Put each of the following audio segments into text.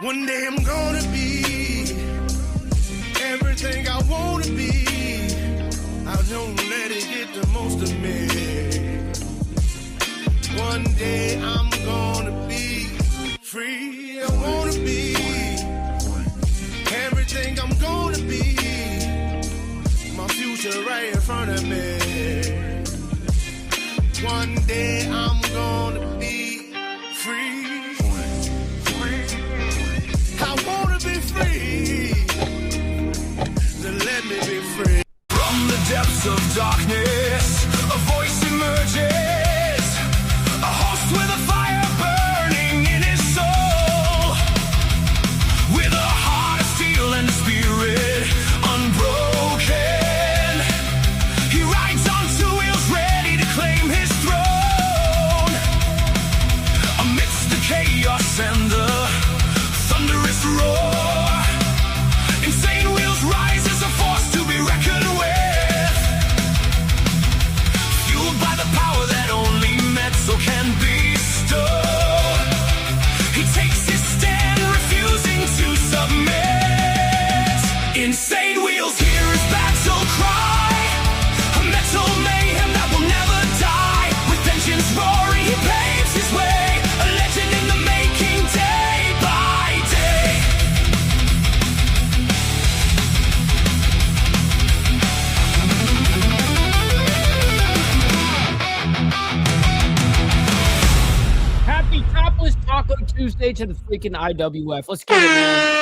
One day I'm gonna be everything I wanna be. I don't let it get the most of me. One day I'm gonna be free. I wanna be everything I'm gonna be. My future right in front of me. One day I'm gonna be free. I wanna be free. Then let me be free. From the depths of darkness, a voice emerges. A host with a fire burning in his soul. With a heart of steel and a spirit unbroken. He rides on two wheels ready to claim his throne. Amidst the chaos and the thunderous roar, insane wheels rise as a force to be reckoned with. Fueled by the power that only metal can bestow. He takes his stand, refusing to submit. Insane wheels hear his battle cry. A metal mayhem that will never die. With vengeance roaring, he paves his way. A legend in the making, day by day. Happy Topless Taco Tuesday to the freaking IWF. Let's get it, man.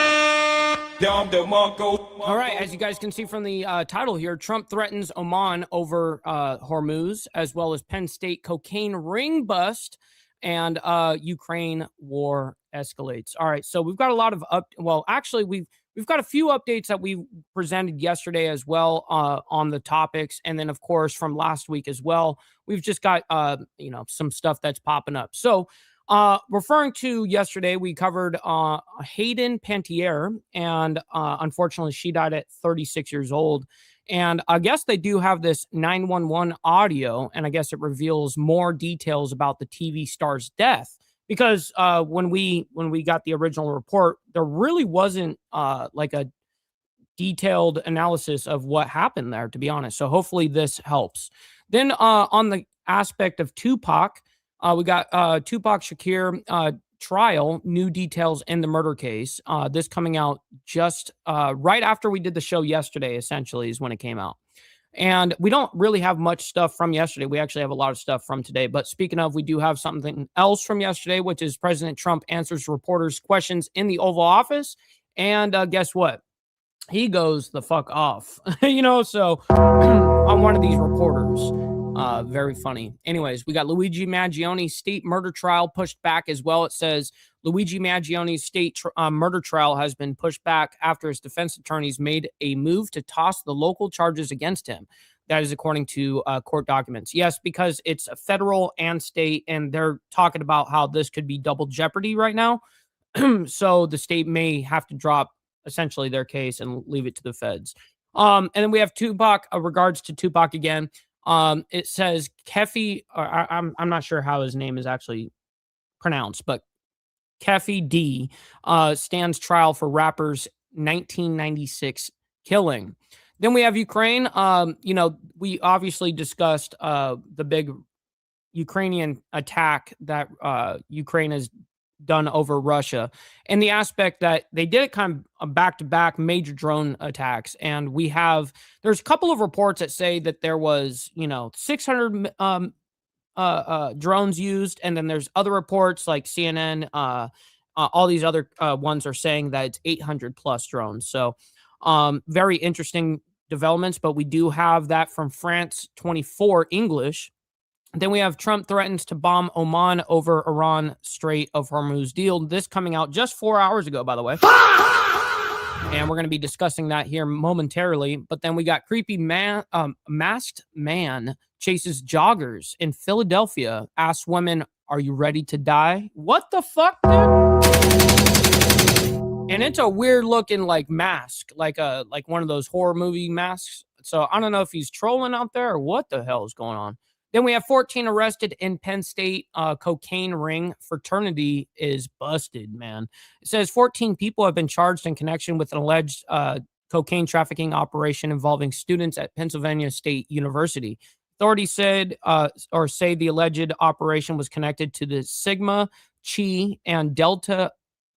All right, as you guys can see from the title here, Trump threatens Oman over Hormuz, as well as Penn State cocaine ring bust, and Ukraine war escalates. All right, so we've got a lot of we've got a few updates that we presented yesterday as well on the topics, and then of course from last week as well. We've just got some stuff that's popping up. So referring to yesterday, we covered Hayden Pantier, and unfortunately she died at 36 years old. And I guess they do have this 911 audio, and I guess it reveals more details about the TV star's death. Because when we got the original report, there really wasn't like a detailed analysis of what happened there, to be honest. So hopefully this helps. Then on the aspect of Tupac, we got Tupac Shakur trial, new details in the murder case. This coming out just right after we did the show yesterday, essentially, is when it came out. And we don't really have much stuff from yesterday. We actually have a lot of stuff from today. But speaking of, we do have something else from yesterday, which is President Trump answers reporters' questions in the Oval Office. And guess what? He goes the fuck off, so on one of these reporters. Very funny. Anyways, we got Luigi Maggioni's state murder trial pushed back as well. It says Luigi Maggioni's state murder trial has been pushed back after his defense attorneys made a move to toss the local charges against him. That is according to court documents. Yes, because it's a federal and state, and they're talking about how this could be double jeopardy right now. So the state may have to drop essentially their case and leave it to the feds. And then we have Tupac, regards to Tupac again. It says Kefi, I'm not sure how his name is actually pronounced, but Kefi D stands trial for rapper's 1996 killing. Then we have Ukraine. We obviously discussed the big Ukrainian attack that Ukraine has done over Russia, and the aspect that they did it kind of back-to-back major drone attacks. And there's a couple of reports that say that there was 600 drones used, and then there's other reports like CNN, all these other ones are saying that it's 800 plus drones. So very interesting developments, but we do have that from France 24 English. Then we have Trump threatens to bomb Oman over Iran Strait of Hormuz deal. This coming out just 4 hours ago, by the way. And we're going to be discussing that here momentarily. But then we got creepy masked man chases joggers in Philadelphia, asks women, "Are you ready to die?" What the fuck, dude? And it's a weird looking like mask, like one of those horror movie masks. So I don't know if he's trolling out there or what the hell is going on. Then we have 14 arrested in Penn State. Cocaine ring fraternity is busted, man. It says 14 people have been charged in connection with an alleged cocaine trafficking operation involving students at Pennsylvania State University. Authorities said or say the alleged operation was connected to the Sigma, Chi, and Delta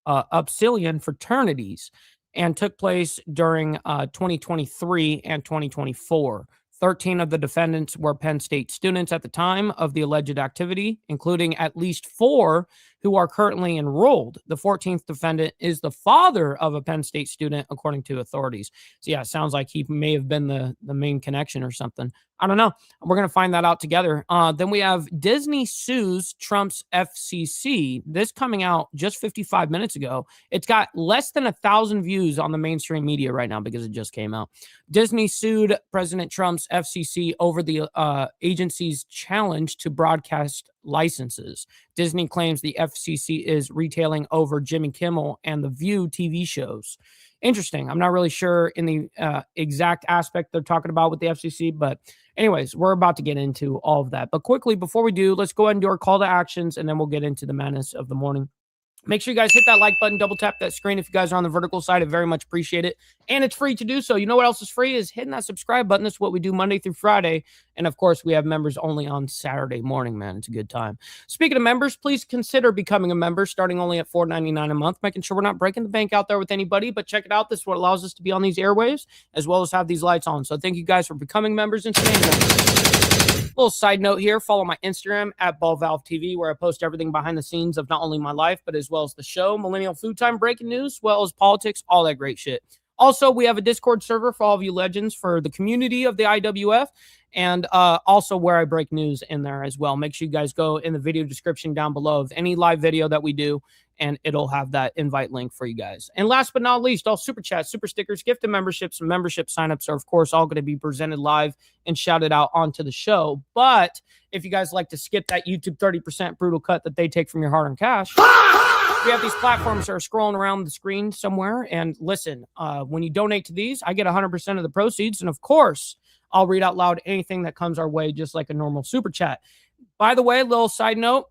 Upsilon fraternities and took place during 2023 and 2024. 13 of the defendants were Penn State students at the time of the alleged activity, including at least 4 who are currently enrolled. The 14th defendant is the father of a Penn State student, according to authorities. So, yeah, it sounds like he may have been the main connection or something. I don't know. We're going to find that out together. Then we have Disney sues Trump's FCC. This coming out just 55 minutes ago. It's got less than 1,000 views on the mainstream media right now because it just came out. Disney sued President Trump's FCC over the agency's challenge to broadcast licenses. Disney claims the FCC is retailing over Jimmy Kimmel and The View TV shows. Interesting. I'm not really sure in the exact aspect they're talking about with the FCC, but anyways, we're about to get into all of that. But quickly, before we do, let's go ahead and do our call to actions, and then we'll get into the madness of the morning. Make sure you guys hit that like button, double tap that screen if you guys are on the vertical side. I very much appreciate it. And it's free to do so. You know what else is free is hitting that subscribe button. That's what we do Monday through Friday. And of course, we have members only on Saturday morning, man. It's a good time. Speaking of members, please consider becoming a member starting only at $4.99 a month, making sure we're not breaking the bank out there with anybody. But check it out. This is what allows us to be on these airwaves as well as have these lights on. So thank you guys for becoming members and staying members. Little side note here, follow my Instagram at BallValveTV, where I post everything behind the scenes of not only my life, but as well as the show, Millennial Food Time, breaking news, as well as politics, all that great shit. Also, we have a Discord server for all of you legends for the community of the IWF, and also where I break news in there as well. Make sure you guys go in the video description down below of any live video that we do, and it'll have that invite link for you guys. And last but not least, all super chats, super stickers, gifted memberships, and membership signups are, of course, all going to be presented live and shouted out onto the show. But if you guys like to skip that YouTube 30% brutal cut that they take from your hard-earned cash, we have these platforms that are scrolling around the screen somewhere. And listen, when you donate to these, I get 100% of the proceeds. And of course, I'll read out loud anything that comes our way, just like a normal super chat. By the way, little side note,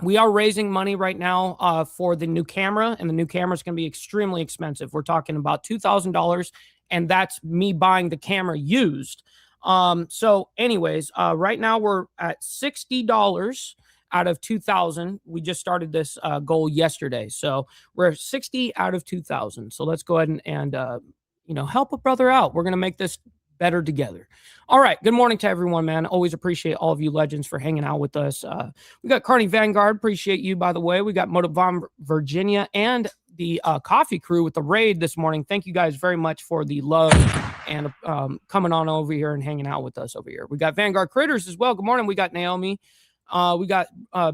we are raising money right now for the new camera, and the new camera is going to be extremely expensive. We're talking about $2,000, and that's me buying the camera used. So anyways, right now we're at $60 out of 2,000. We just started this goal yesterday. So we're 60 out of 2,000. So let's go ahead and help a brother out. We're going to make this better together. All right. Good morning to everyone, man. Always appreciate all of you legends for hanging out with us. We got Carney Vanguard. Appreciate you, by the way. We got Motivon Virginia and the coffee crew with the raid this morning. Thank you guys very much for the love and coming on over here and hanging out with us over here. We got Vanguard Critters as well. Good morning. We got Naomi. We got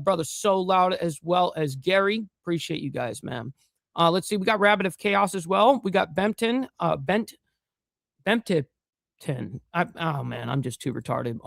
Brother So Loud as well as Gary. Appreciate you guys, man. Let's see. We got Rabbit of Chaos as well. We got Bempton. Bempton. Oh man, I'm just too retarded.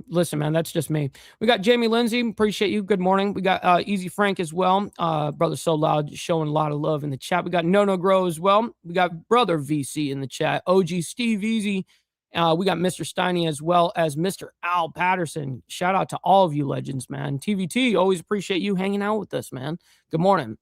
Listen, man, that's just me. We got Jamie Lindsay. Appreciate you. Good morning. We got Easy Frank as well. Brother So Loud showing a lot of love in the chat. We got No Grow as well. We got Brother VC in the chat. OG Steve Easy. We got Mr. Steiny as well as Mr. Al Patterson. Shout out to all of you legends, man. TVT, always appreciate you hanging out with us, man. Good morning.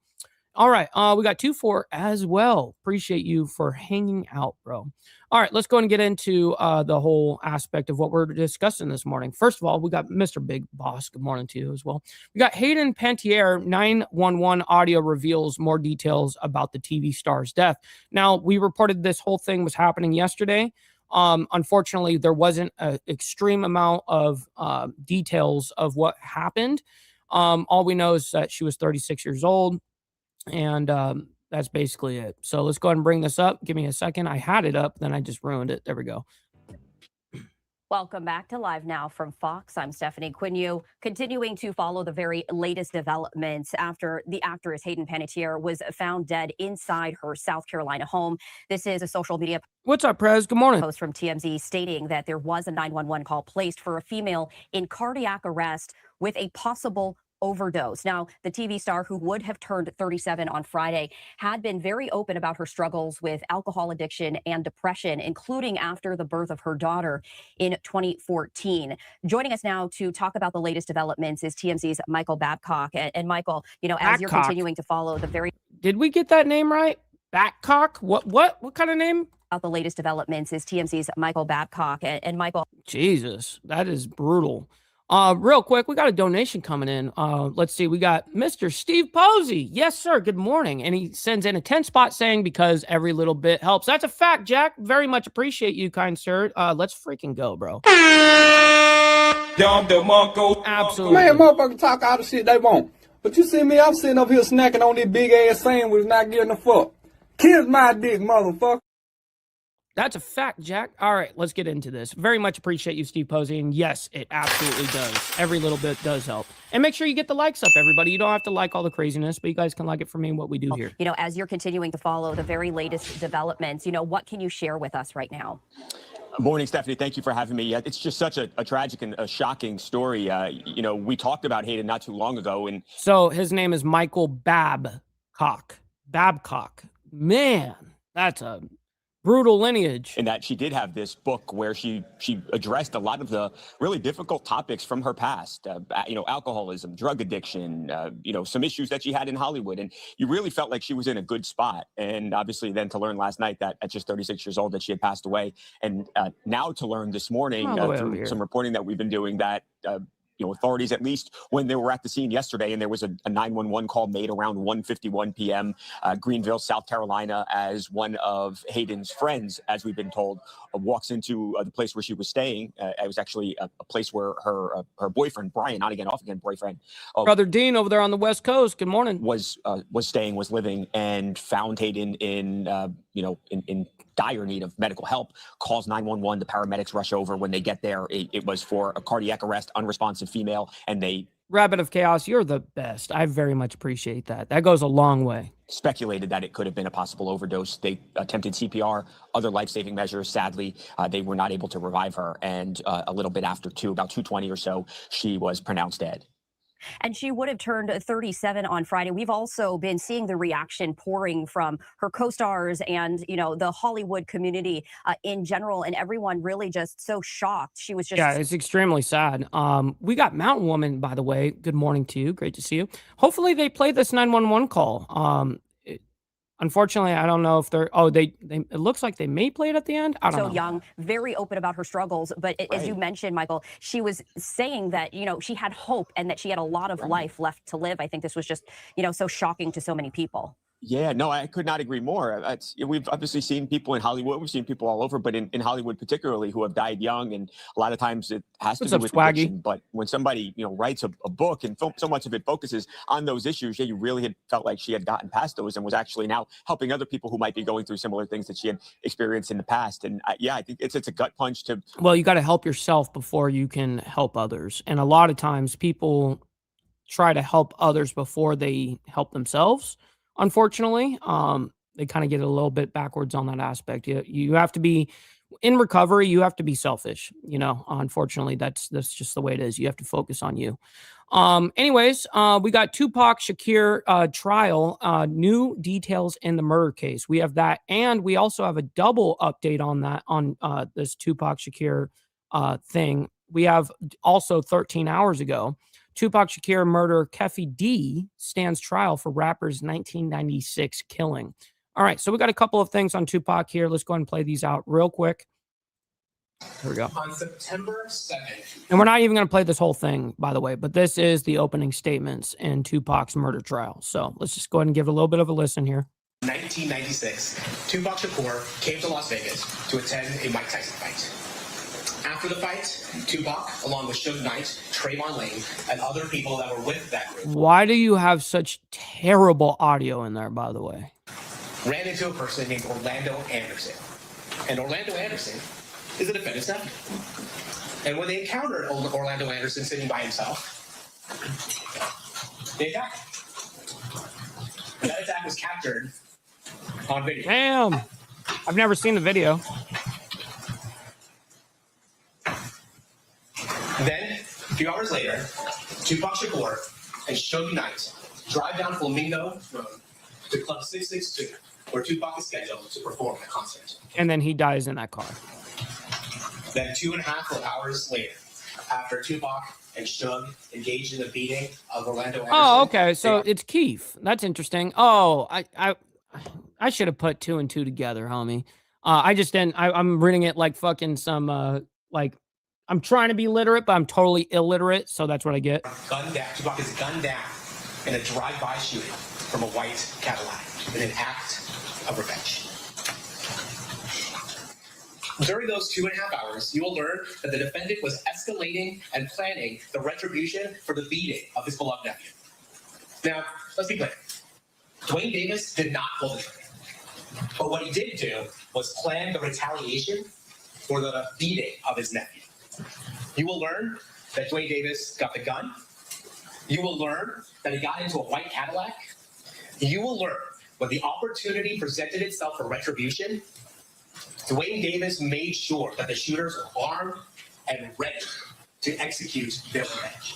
All right, we got 2-4 as well. Appreciate you for hanging out, bro. All right, let's go and get into the whole aspect of what we're discussing this morning. First of all, we got Mr. Big Boss. Good morning to you as well. We got Hayden Pantier. 911 audio reveals more details about the TV star's death. Now, we reported this whole thing was happening yesterday. Unfortunately, there wasn't an extreme amount of details of what happened. All we know is that she was 36 years old. And that's basically it. So let's go ahead and bring this up. Give me a second. I had it up, then I just ruined it. There we go. Welcome back to Live Now from Fox. I'm Stephanie Quinu, continuing to follow the very latest developments after the actress Hayden Panettiere was found dead inside her South Carolina home. This is a social media What's up, Prez? Good morning. Post from TMZ stating that there was a 911 call placed for a female in cardiac arrest with a possible overdose. Now, the TV star, who would have turned 37 on Friday, had been very open about her struggles with alcohol addiction and depression, including after the birth of her daughter in 2014. Joining us now to talk about the latest developments is TMZ's Michael Babcock. And Michael, you know, as you're continuing to follow the very... Did we get that name right? Babcock? What kind of name? About the latest developments is TMZ's Michael Babcock. And Michael... Jesus, that is brutal. Real quick, we got a donation coming in. Let's see. We got Mr. Steve Posey. Yes, sir. Good morning. And he sends in a 10 spot saying, because every little bit helps. That's a fact, Jack. Very much appreciate you, kind sir. Let's freaking go, bro. Absolutely. Man, motherfuckers talk all the shit they want. But you see me, I'm sitting up here snacking on this big ass sandwich, not getting a fuck. Kiss my dick, motherfucker. That's a fact, Jack. All right, let's get into this. Very much appreciate you, Steve Posey. And yes, it absolutely does. Every little bit does help. And make sure you get the likes up, everybody. You don't have to like all the craziness, but you guys can like it for me and what we do here. You know, as you're continuing to follow the very latest developments, you know, what can you share with us right now? Morning, Stephanie. Thank you for having me. It's just such a tragic and a shocking story. You know, we talked about Hayden not too long ago. And so his name is Michael Babcock. Babcock. Man, that's a brutal lineage. And that she did have this book where she addressed a lot of the really difficult topics from her past, you know, alcoholism, drug addiction, you know, some issues that she had in Hollywood. And you really felt like she was in a good spot. And obviously then to learn last night that at just 36 years old that she had passed away. And now to learn this morning through some reporting that we've been doing that, you know, authorities, at least when they were at the scene yesterday, and there was a 911 call made around 1:51 p.m. Greenville, South Carolina, as one of Hayden's friends, as we've been told, walks into the place where she was staying. It was actually a place where her boyfriend, Brian, on again, off again boyfriend, Brother Dean over there on the West Coast. Good morning. Was living, and found Hayden in you know, in dire need of medical help, calls 911. The paramedics rush over. When they get there, it was for a cardiac arrest, unresponsive female, and they... Rabbit of Chaos, you're the best. I very much appreciate that. That goes a long way. Speculated that it could have been a possible overdose. They attempted CPR, other life-saving measures. Sadly, they were not able to revive her. And a little bit after about 2:20 or so, she was pronounced dead. And she would have turned 37 on Friday. We've also been seeing the reaction pouring from her co-stars and, you know, the Hollywood community in general, and everyone really just so shocked. She was just... Yeah, it's extremely sad. We got Mountain Woman, by the way. Good morning to you. Great to see you. Hopefully they play this 911 call. Unfortunately, I don't know if they're... Oh, they it looks like they may play it at the end. I don't know. So young, very open about her struggles. But as you mentioned, Michael, she was saying that, you know, she had hope and that she had a lot of life left to live. I think this was just, you know, so shocking to so many people. Yeah, no, I could not agree more. We've obviously seen people in Hollywood. We've seen people all over, but in Hollywood particularly, who have died young. And a lot of times it has to do with addiction. But when somebody, you know, writes a book and so much of it focuses on those issues, yeah, you really had felt like she had gotten past those and was actually now helping other people who might be going through similar things that she had experienced in the past. And yeah, I think it's a gut punch to... Well, you got to help yourself before you can help others. And a lot of times people try to help others before they help themselves. Unfortunately, they kind of get a little bit backwards on that aspect. You have to be in recovery. You have to be selfish. You know, unfortunately, that's just the way it is. You have to focus on you. Anyways, we got Tupac Shakur trial, new details in the murder case. We have that, and we also have a double update on that on this Tupac Shakur thing. We have also 13 hours ago. Tupac Shakur murderer Keffe D stands trial for rapper's 1996 killing. All right, so we got a couple of things on Tupac here. Let's go ahead and play these out real quick. Here we go. On September 2nd. And we're not even going to play this whole thing, by the way, but this is the opening statements in Tupac's murder trial. So let's just go ahead and give it a little bit of a listen here. 1996, Tupac Shakur came to Las Vegas to attend a Mike Tyson fight. After the fight, Tupac, along with Suge Knight, Trayvon Lane, and other people that were with that group. Why do you have such terrible audio in there, by the way? Ran into a person named Orlando Anderson. And Orlando Anderson is the defendant's nephew. And when they encountered Orlando Anderson sitting by himself, they attacked him. And that attack was captured on video. Damn. I've never seen the video. Then, a few hours later, Tupac Shakur and Suge Knight drive down Flamingo Road to Club 662, where Tupac is scheduled to perform a concert. And then he dies in that car. Then 2.5 hours later, after Tupac and Suge engaged in the beating of Orlando Anderson. Oh, okay. So it's Keith. That's interesting. Oh, I should have put 2 and 2 together, homie. I just didn't. I'm reading it like fucking some like. I'm trying to be literate, but I'm totally illiterate, so that's what I get. Gunned down. Tupac is gunned down in a drive-by shooting from a white Cadillac in an act of revenge. During those 2.5 hours, you will learn that the defendant was escalating and planning the retribution for the beating of his beloved nephew. Now, let's be clear. Dwayne Davis did not pull the trigger. But what he did do was plan the retaliation for the beating of his nephew. You will learn that Dwayne Davis got the gun. You will learn that he got into a white Cadillac. You will learn when the opportunity presented itself for retribution, Dwayne Davis made sure that the shooters were armed and ready to execute their revenge.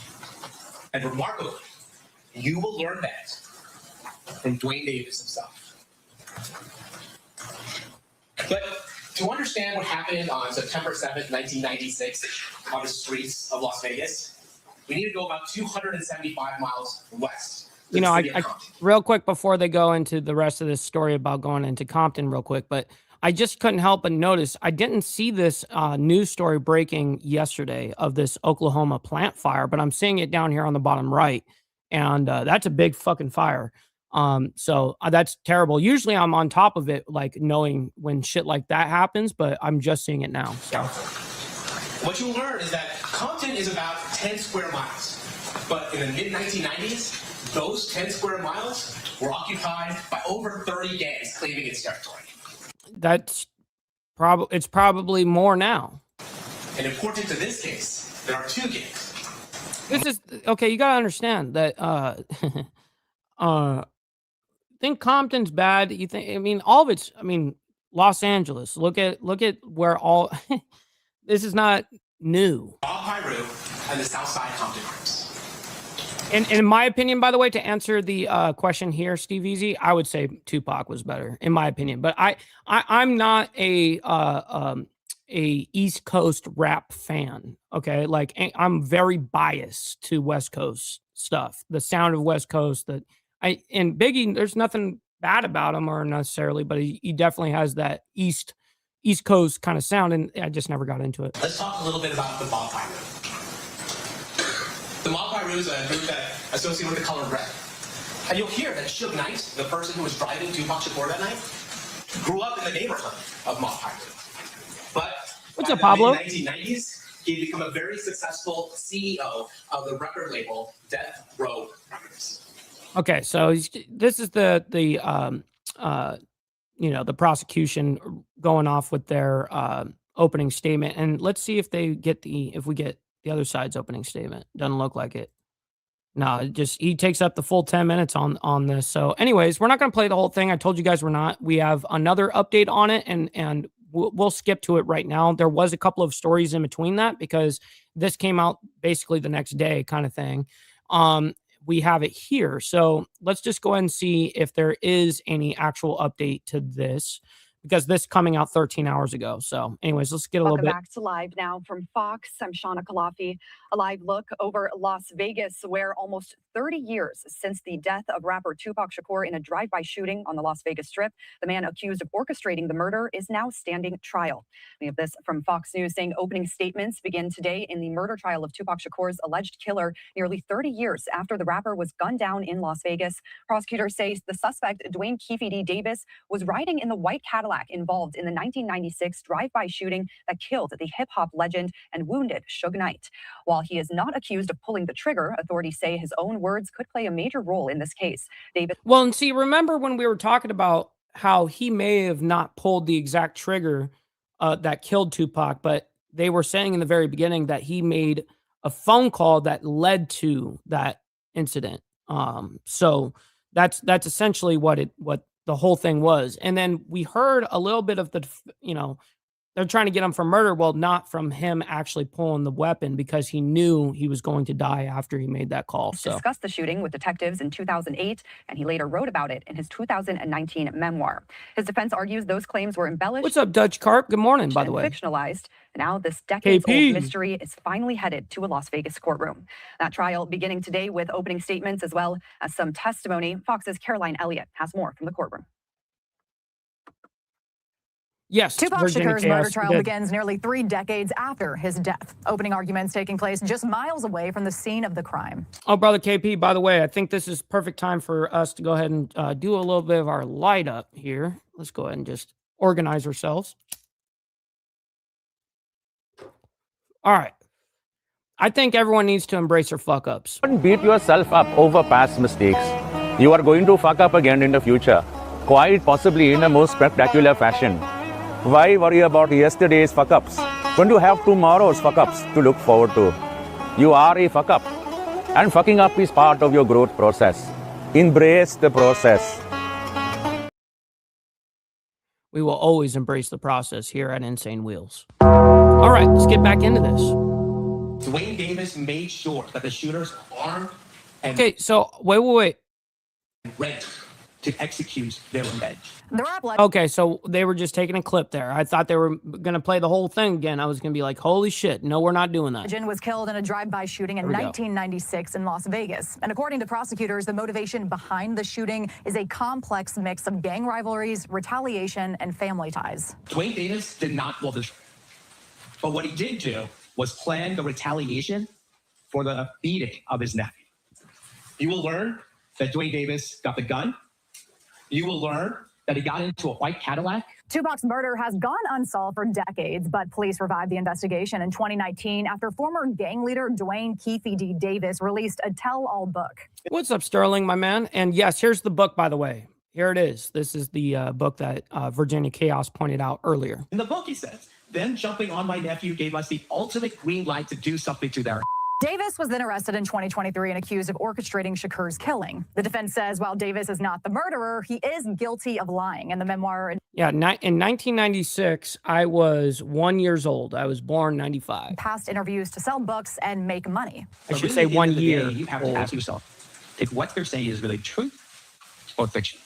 And remarkably, you will learn that from Dwayne Davis himself. But to understand what happened on September 7th, 1996, on the streets of Las Vegas, we need to go about 275 miles west. You know, I real quick before they go into the rest of this story about going into Compton real quick, but I just couldn't help but notice I didn't see this news story breaking yesterday of this Oklahoma plant fire, but I'm seeing it down here on the bottom right, and that's a big fucking fire. So that's terrible. Usually I'm on top of it, like knowing when shit like that happens, but I'm just seeing it now. So what you'll learn is that Compton is about 10 square miles, but in the mid-1990s, those 10 square miles were occupied by over 30 gangs claiming its territory. It's probably more now. And important to this case, there are 2 gangs. This is okay. You gotta understand that. Think Compton's bad. You think? I mean, all of it's. I mean, Los Angeles. Look at where all. This is not new. Bob Piru and the Southside Compton groups. And in my opinion, by the way, to answer the question here, Steve Easy, I would say Tupac was better, in my opinion. But I'm not a East Coast rap fan. Okay, like I'm very biased to West Coast stuff. The sound of West Coast. And Biggie, there's nothing bad about him or necessarily, but he definitely has that East Coast kind of sound, and I just never got into it. Let's talk a little bit about the Mob Piru. The Mob Piru is a group that associated with the color red. And you'll hear that Suge Knight, the person who was driving Tupac Shakur that night, grew up in the neighborhood of Mob Piru. But what's up, Pablo? In the 1990s, he'd become a very successful CEO of the record label Death Row Records. Okay, so this is the prosecution going off with their opening statement, and let's see if we get the other side's opening statement. Doesn't look like it. No, he takes up the full 10 minutes on this. So, anyways, we're not going to play the whole thing. I told you guys we're not. We have another update on it, and we'll skip to it right now. There was a couple of stories in between that because this came out basically the next day, kind of thing. We have it here. So let's just go ahead and see if there is any actual update to this, because this coming out 13 hours ago. So anyways, let's get a little bit. Welcome back to Live now from Fox. I'm Shauna Kalafi. A live look over Las Vegas, where almost 30 years since the death of rapper Tupac Shakur in a drive-by shooting on the Las Vegas Strip, the man accused of orchestrating the murder is now standing trial. We have this from Fox News saying opening statements begin today in the murder trial of Tupac Shakur's alleged killer nearly 30 years after the rapper was gunned down in Las Vegas. Prosecutors say the suspect, Dwayne Keefe Davis, was riding in the white Cadillac involved in the 1996 drive-by shooting that killed the hip-hop legend and wounded Suge Knight. While he is not accused of pulling the trigger, authorities say his own words could play a major role in this case. Davis. Well, and see, remember when we were talking about how he may have not pulled the exact trigger that killed Tupac, but they were saying in the very beginning that he made a phone call that led to that incident. So that's essentially what the whole thing was. And then we heard a little bit of the, they're trying to get him for murder. Well, not from him actually pulling the weapon, because he knew he was going to die after he made that call. So discussed the shooting with detectives in 2008, and he later wrote about it in his 2019 memoir. His defense argues those claims were embellished. What's up, Dutch Carp? Good morning, by the way. Fictionalized. Now this decades-old KP. mystery is finally headed to a Las Vegas courtroom. That trial beginning today with opening statements as well as some testimony. Fox's Caroline Elliott has more from the courtroom. Yes, Tupac Virginia Shakur's Chaos murder trial did. begins nearly 3 decades after his death. Opening arguments taking place just miles away from the scene of the crime. Oh, brother KP, by the way, I think this is perfect time for us to go ahead and do a little bit of our light up here. Let's go ahead and just organize ourselves. All right. I think everyone needs to embrace their fuck ups. Don't beat yourself up over past mistakes. You are going to fuck up again in the future, quite possibly in a most spectacular fashion. Why worry about yesterday's fuck ups when you have tomorrow's fuck ups to look forward to? You are a fuck up, and fucking up is part of your growth process. Embrace the process. We will always embrace the process here at Insane Wheels. All right, let's get back into this. Dwayne Davis made sure that the shooters are armed and Okay, so wait. ready to execute their revenge. The rap Okay, so they were just taking a clip there. I thought they were going to play the whole thing again. I was going to be like, holy shit, no, we're not doing that. legend was killed in a drive-by shooting in There we go. 1996 in Las Vegas. And according to prosecutors, the motivation behind the shooting is a complex mix of gang rivalries, retaliation, and family ties. Dwayne Davis did not pull the trigger. But what he did do was plan the retaliation for the beating of his nephew. You will learn that Dwayne Davis got the gun. You will learn that he got into a white Cadillac. Tupac's murder has gone unsolved for decades, but police revived the investigation in 2019 after former gang leader Dwayne Keefe D. Davis released a tell-all book. What's up, Sterling, my man? And yes, here's the book, by the way. Here it is. This is the book that Virginia Chaos pointed out earlier. In the book, he says, them jumping on my nephew gave us the ultimate green light to do something to their Davis was then arrested in 2023 and accused of orchestrating Shakur's killing. The defense says while Davis is not the murderer, he is guilty of lying. In the memoir, Yeah, in 1996, I was 1 year old. I was born 95. past interviews to sell books and make money. I should say 1 year. You have to ask yourself if what they're saying is really truth or fiction.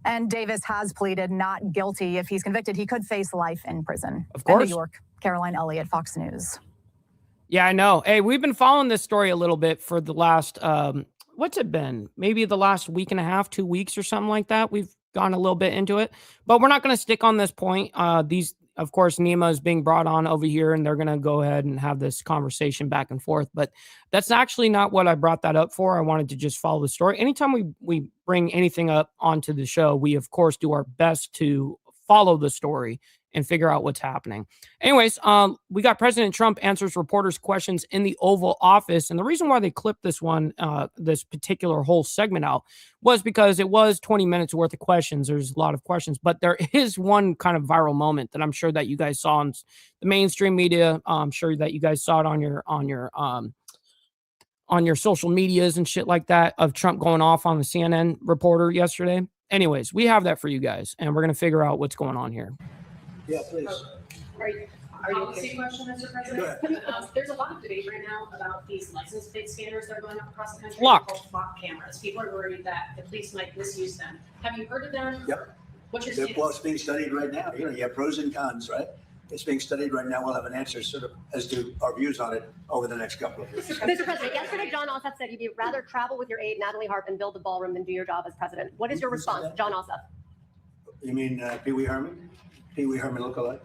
And Davis has pleaded not guilty. If he's convicted, he could face life in prison. Of course. In New York, Caroline Elliott, Fox News. Yeah, I know. Hey, we've been following this story a little bit for the last, what's it been? Maybe the last week and a half, 2 weeks or something like that. We've gone a little bit into it, but we're not going to stick on this point. Of course, Nima is being brought on over here, and they're going to go ahead and have this conversation back and forth. But that's actually not what I brought that up for. I wanted to just follow the story. Anytime we bring anything up onto the show, we, of course, do our best to follow the story and figure out what's happening. Anyways, we got President Trump answers reporters' questions in the Oval Office. And the reason why they clipped this one, this particular whole segment out, was because it was 20 minutes worth of questions. There's a lot of questions, but there is one kind of viral moment that I'm sure that you guys saw on the mainstream media. I'm sure that you guys saw it on your social medias and shit like that, of Trump going off on the CNN reporter yesterday. Anyways, we have that for you guys, and we're going to figure out what's going on here. Yeah, please. Are you policy question, Mr. President? There's a lot of debate right now about these license plate scanners that are going up across the country. Flock. Called flock cameras. People are worried that the police might misuse them. Have you heard of them? Yep. What's your Well, stance? it's being studied right now. You know, you have pros and cons, right? It's being studied right now. We'll have an answer sort of as to our views on it over the next couple of weeks. Mr. President, yesterday John Ossoff said you'd rather travel with your aide, Natalie Harp, and build the ballroom than do your job as president. What is your Who said response, that? John Ossoff? You mean Pee Wee Herman? Pee Wee Herman lookalike?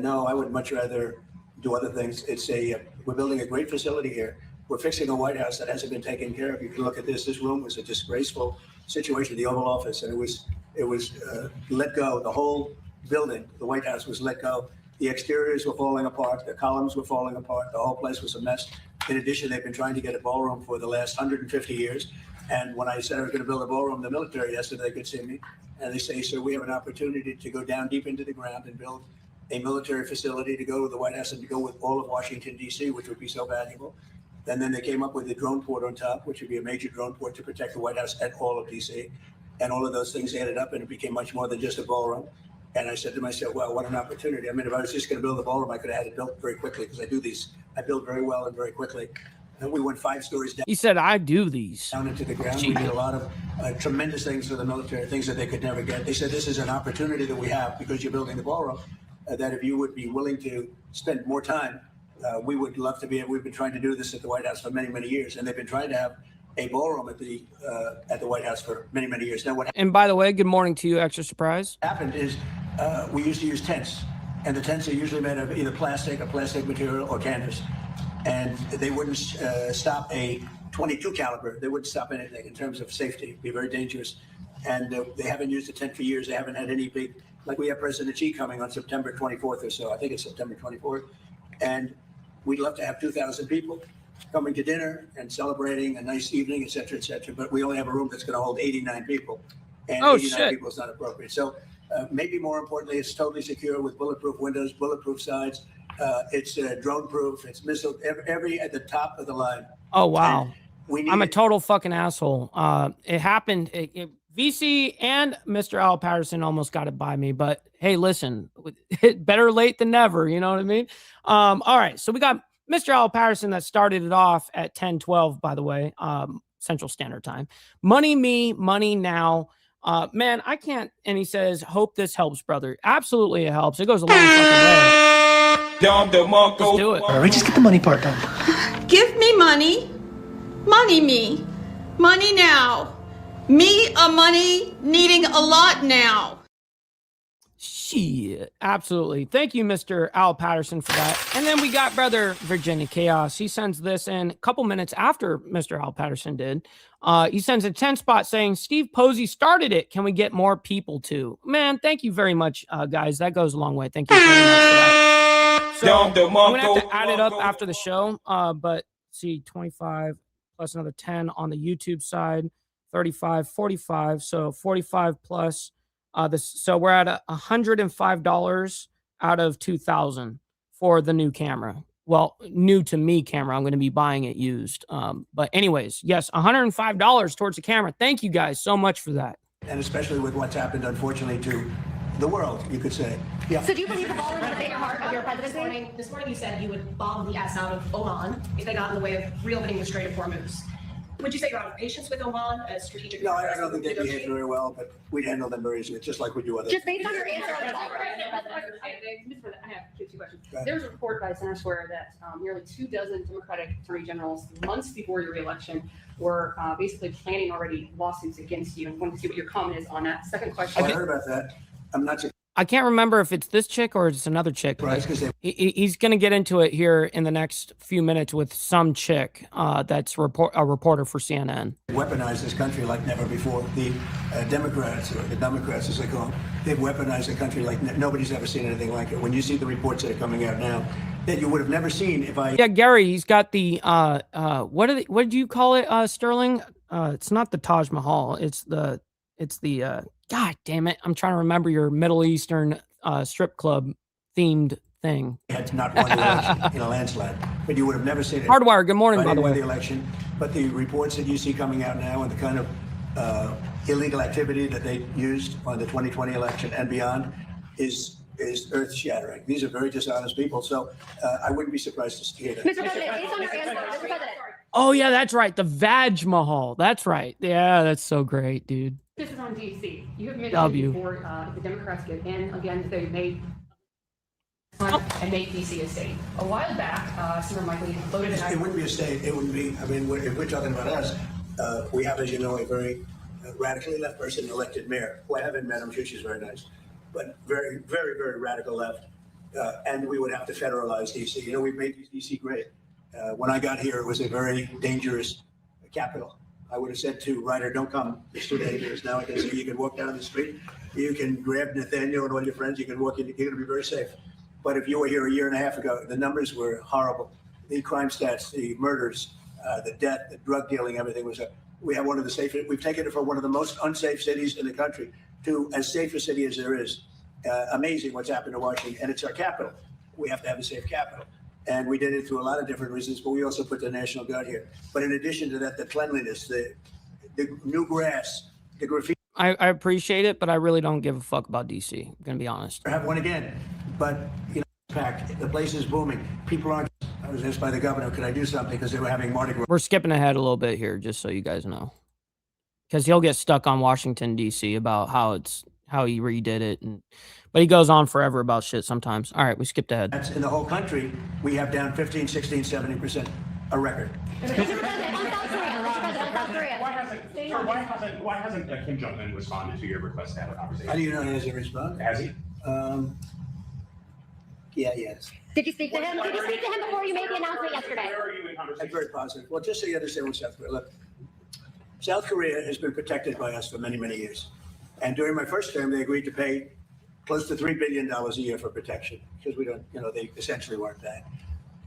No, I would much rather do other things. We're building a great facility here. We're fixing a White House that hasn't been taken care of. You can look at this. This room was a disgraceful situation, the Oval Office, and it was let go. The whole building, the White House, was let go. The exteriors were falling apart. The columns were falling apart. The whole place was a mess. In addition, they've been trying to get a ballroom for the last 150 years. And when I said I was going to build a ballroom, the military yesterday could see me, and they say, "Sir, we have an opportunity to go down deep into the ground and build a military facility to go with the White House and to go with all of Washington, D.C., which would be so valuable." And then they came up with the drone port on top, which would be a major drone port to protect the White House and all of D.C. And all of those things added up, and it became much more than just a ballroom. And I said to myself, well, what an opportunity. I mean, if I was just going to build a ballroom, I could have had it built very quickly because I build very well and very quickly. And we went 5 stories down. He said, I do these. Down into the ground. We did a lot of tremendous things for the military, things that they could never get. They said, this is an opportunity that we have because you're building the ballroom, that if you would be willing to spend more time, we would love to be. We've been trying to do this at the White House for many, many years. And they've been trying to have a ballroom at the White House for many, many years. Now, and by the way, good morning to you, Extra Surprise. What happened is we used to use tents. And the tents are usually made of either plastic material or canvas. And they wouldn't stop a 22 caliber. They wouldn't stop anything in terms of safety. It'd be very dangerous. And they haven't used a tent for years. They haven't had any big, like we have President Xi coming on September 24th or so. I think it's September 24th. And we'd love to have 2,000 people coming to dinner and celebrating a nice evening, et cetera, et cetera. But we only have a room that's going to hold 89 people. And 89 people is not appropriate. So maybe more importantly, it's totally secure with bulletproof windows, bulletproof sides. It's drone proof. It's missile every at the top of the line. Oh, wow. I'm a total fucking asshole. It happened. VC and Mr. Al Patterson almost got it by me, but hey, listen, better late than never. You know what I mean? All right. So we got Mr. Al Patterson that started it off at 10:12, by the way, Central Standard Time. Money me, money now. Man, I can't. And he says, hope this helps, brother. Absolutely, it helps. It goes a long fucking way. Let's do it. We just get the money part done. Give me money. Money me. Money now. Me a money needing a lot now. Shit. Absolutely. Thank you, Mr. Al Patterson, for that. And then we got Brother Virginia Chaos. He sends this in a couple minutes after Mr. Al Patterson did. He sends a 10 spot saying, Steve Posey started it. Can we get more people to? Man, thank you very much, guys. That goes a long way. Thank you very much for that. So I'm going to have to add it up after the show. But see, 25 plus another 10 on the YouTube side, 35, 45. So 45 plus so we're at $105 out of 2,000 for the new camera. Well, new to me camera. I'm going to be buying it used. But anyways, yes, $105 towards the camera. Thank you guys so much for that. And especially with what's happened, unfortunately, to the world, you could say. Yeah. So do you believe the ball is a bigger part of your presidency? This morning you said you would bomb the ass out of Oman if they got in the way of reopening the Strait of Hormuz. Would you say you're out of patience with Oman as strategic? No, I don't think they behave very well, but we'd handle them very easily, just like we do others. Just based on your answer on the ball. I have two questions. There was a report by Senator Swear that nearly 24 Democratic attorney generals, months before your reelection, were basically planning already lawsuits against you. And wanted to see what your comment is on that. Second question. I heard about that. I'm not sure. I can't remember if it's this chick or it's another chick. Right, he's going to get into it here in the next few minutes with some chick that's a reporter for CNN. Weaponized this country like never before. The Democrats, or the Democrats as they call them, they've weaponized the country like nobody's ever seen anything like it. When you see the reports that are coming out now, that you would have never seen if I... Yeah, Gary, he's got the, what do you call it, Sterling? It's not the Taj Mahal. It's the God damn it. I'm trying to remember your Middle Eastern strip club themed thing. Had not won the election in a landslide, but you would have never seen it. Hardwire, good morning, by the way. The election, but the reports that you see coming out now and the kind of illegal activity that they used on the 2020 election and beyond is earth-shattering. These are very dishonest people, so I wouldn't be surprised to hear that. Mr. President, based on your answer, Mr. President. Oh, yeah, that's right. The Vaj Mahal. That's right. Yeah, that's so great, dude. This is on DC. You have mentioned before the Democrats get in again. They made and make DC a state. A while back, Senator Michael voted. It wouldn't be a state. It wouldn't be. I mean, if we're talking about us, we have, as you know, a very radically left person elected mayor. Who I haven't met. I'm sure she's very nice, but very, very, very radical left. And we would have to federalize DC. You know, we've made DC great. When I got here, it was a very dangerous capital. I would have said to Ryder, don't come. It's too dangerous. Now you can walk down the street. You can grab Nathaniel and all your friends. You can walk in. You're going to be very safe. But if you were here a year and a half ago, the numbers were horrible. The crime stats, the murders, the death, the drug dealing, everything was up. We have one of the safest. We've taken it from one of the most unsafe cities in the country to as safe a city as there is. Amazing what's happened to Washington. And it's our capital. We have to have a safe capital. And we did it through a lot of different reasons, but we also put the National Guard here. But in addition to that, the cleanliness, the new grass, the graffiti. I appreciate it, but I really don't give a fuck about DC. I'm gonna be honest. Have one again, but you know, packed. The place is booming. People aren't. I was asked by the governor, could I do something because they were having Mardi Gras. We're skipping ahead a little bit here, just so you guys know, because he'll get stuck on Washington D.C. about how he redid it, but he goes on forever about shit sometimes. All right, we skipped ahead. That's in the whole country. We have down 15, 16, 70%, a record. Why hasn't Kim Jong-un responded to your request to have a conversation? How do you know he hasn't responded? Has he? Yeah, yes. Did you speak to him? Did you speak to him before you made the announcement yesterday? Where are you in conversation? I'm very positive. Well, just so you understand what South Korea, look, South Korea has been protected by us for many, many years. And during my first term, they agreed to pay close to $3 billion a year for protection because we don't, you know, they essentially weren't that.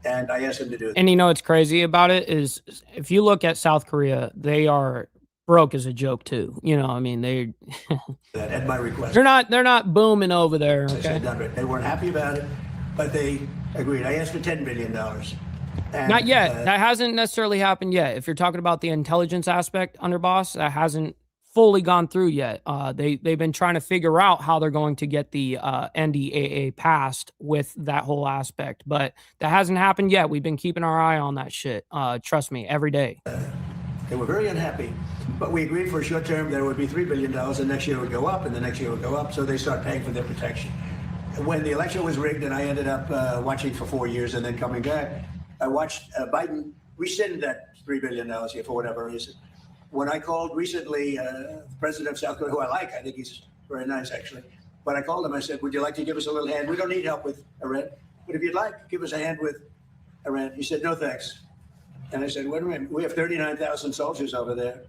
And I asked them to do it. And you know what's crazy about it is if you look at South Korea, they are broke as a joke too. You know, I mean, they at my request. They're not booming over there. Okay? They weren't happy about it, but they agreed. I asked for $10 billion. And, not yet. That hasn't necessarily happened yet. If you're talking about the intelligence aspect, underboss, that hasn't fully gone through yet. They've been trying to figure out how they're going to get the NDAA passed with that whole aspect, but that hasn't happened yet. We've been keeping our eye on that shit. Trust me, every day. They were very unhappy, but we agreed for a short term that it would be $3 billion, and next year it would go up, and the next year it would go up, so they start paying for their protection. When the election was rigged, and I ended up watching for 4 years and then coming back, I watched Biden rescind that $3 billion here for whatever reason. When I called recently, the president of South Korea, who I think he's very nice actually, but I called him, I said, would you like to give us a little hand? We don't need help with Iran, but if you'd like, give us a hand with Iran. He said, no thanks. And I said, wait a minute, we have 39,000 soldiers over there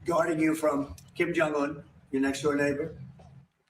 guarding you from Kim Jong-un, your next door neighbor,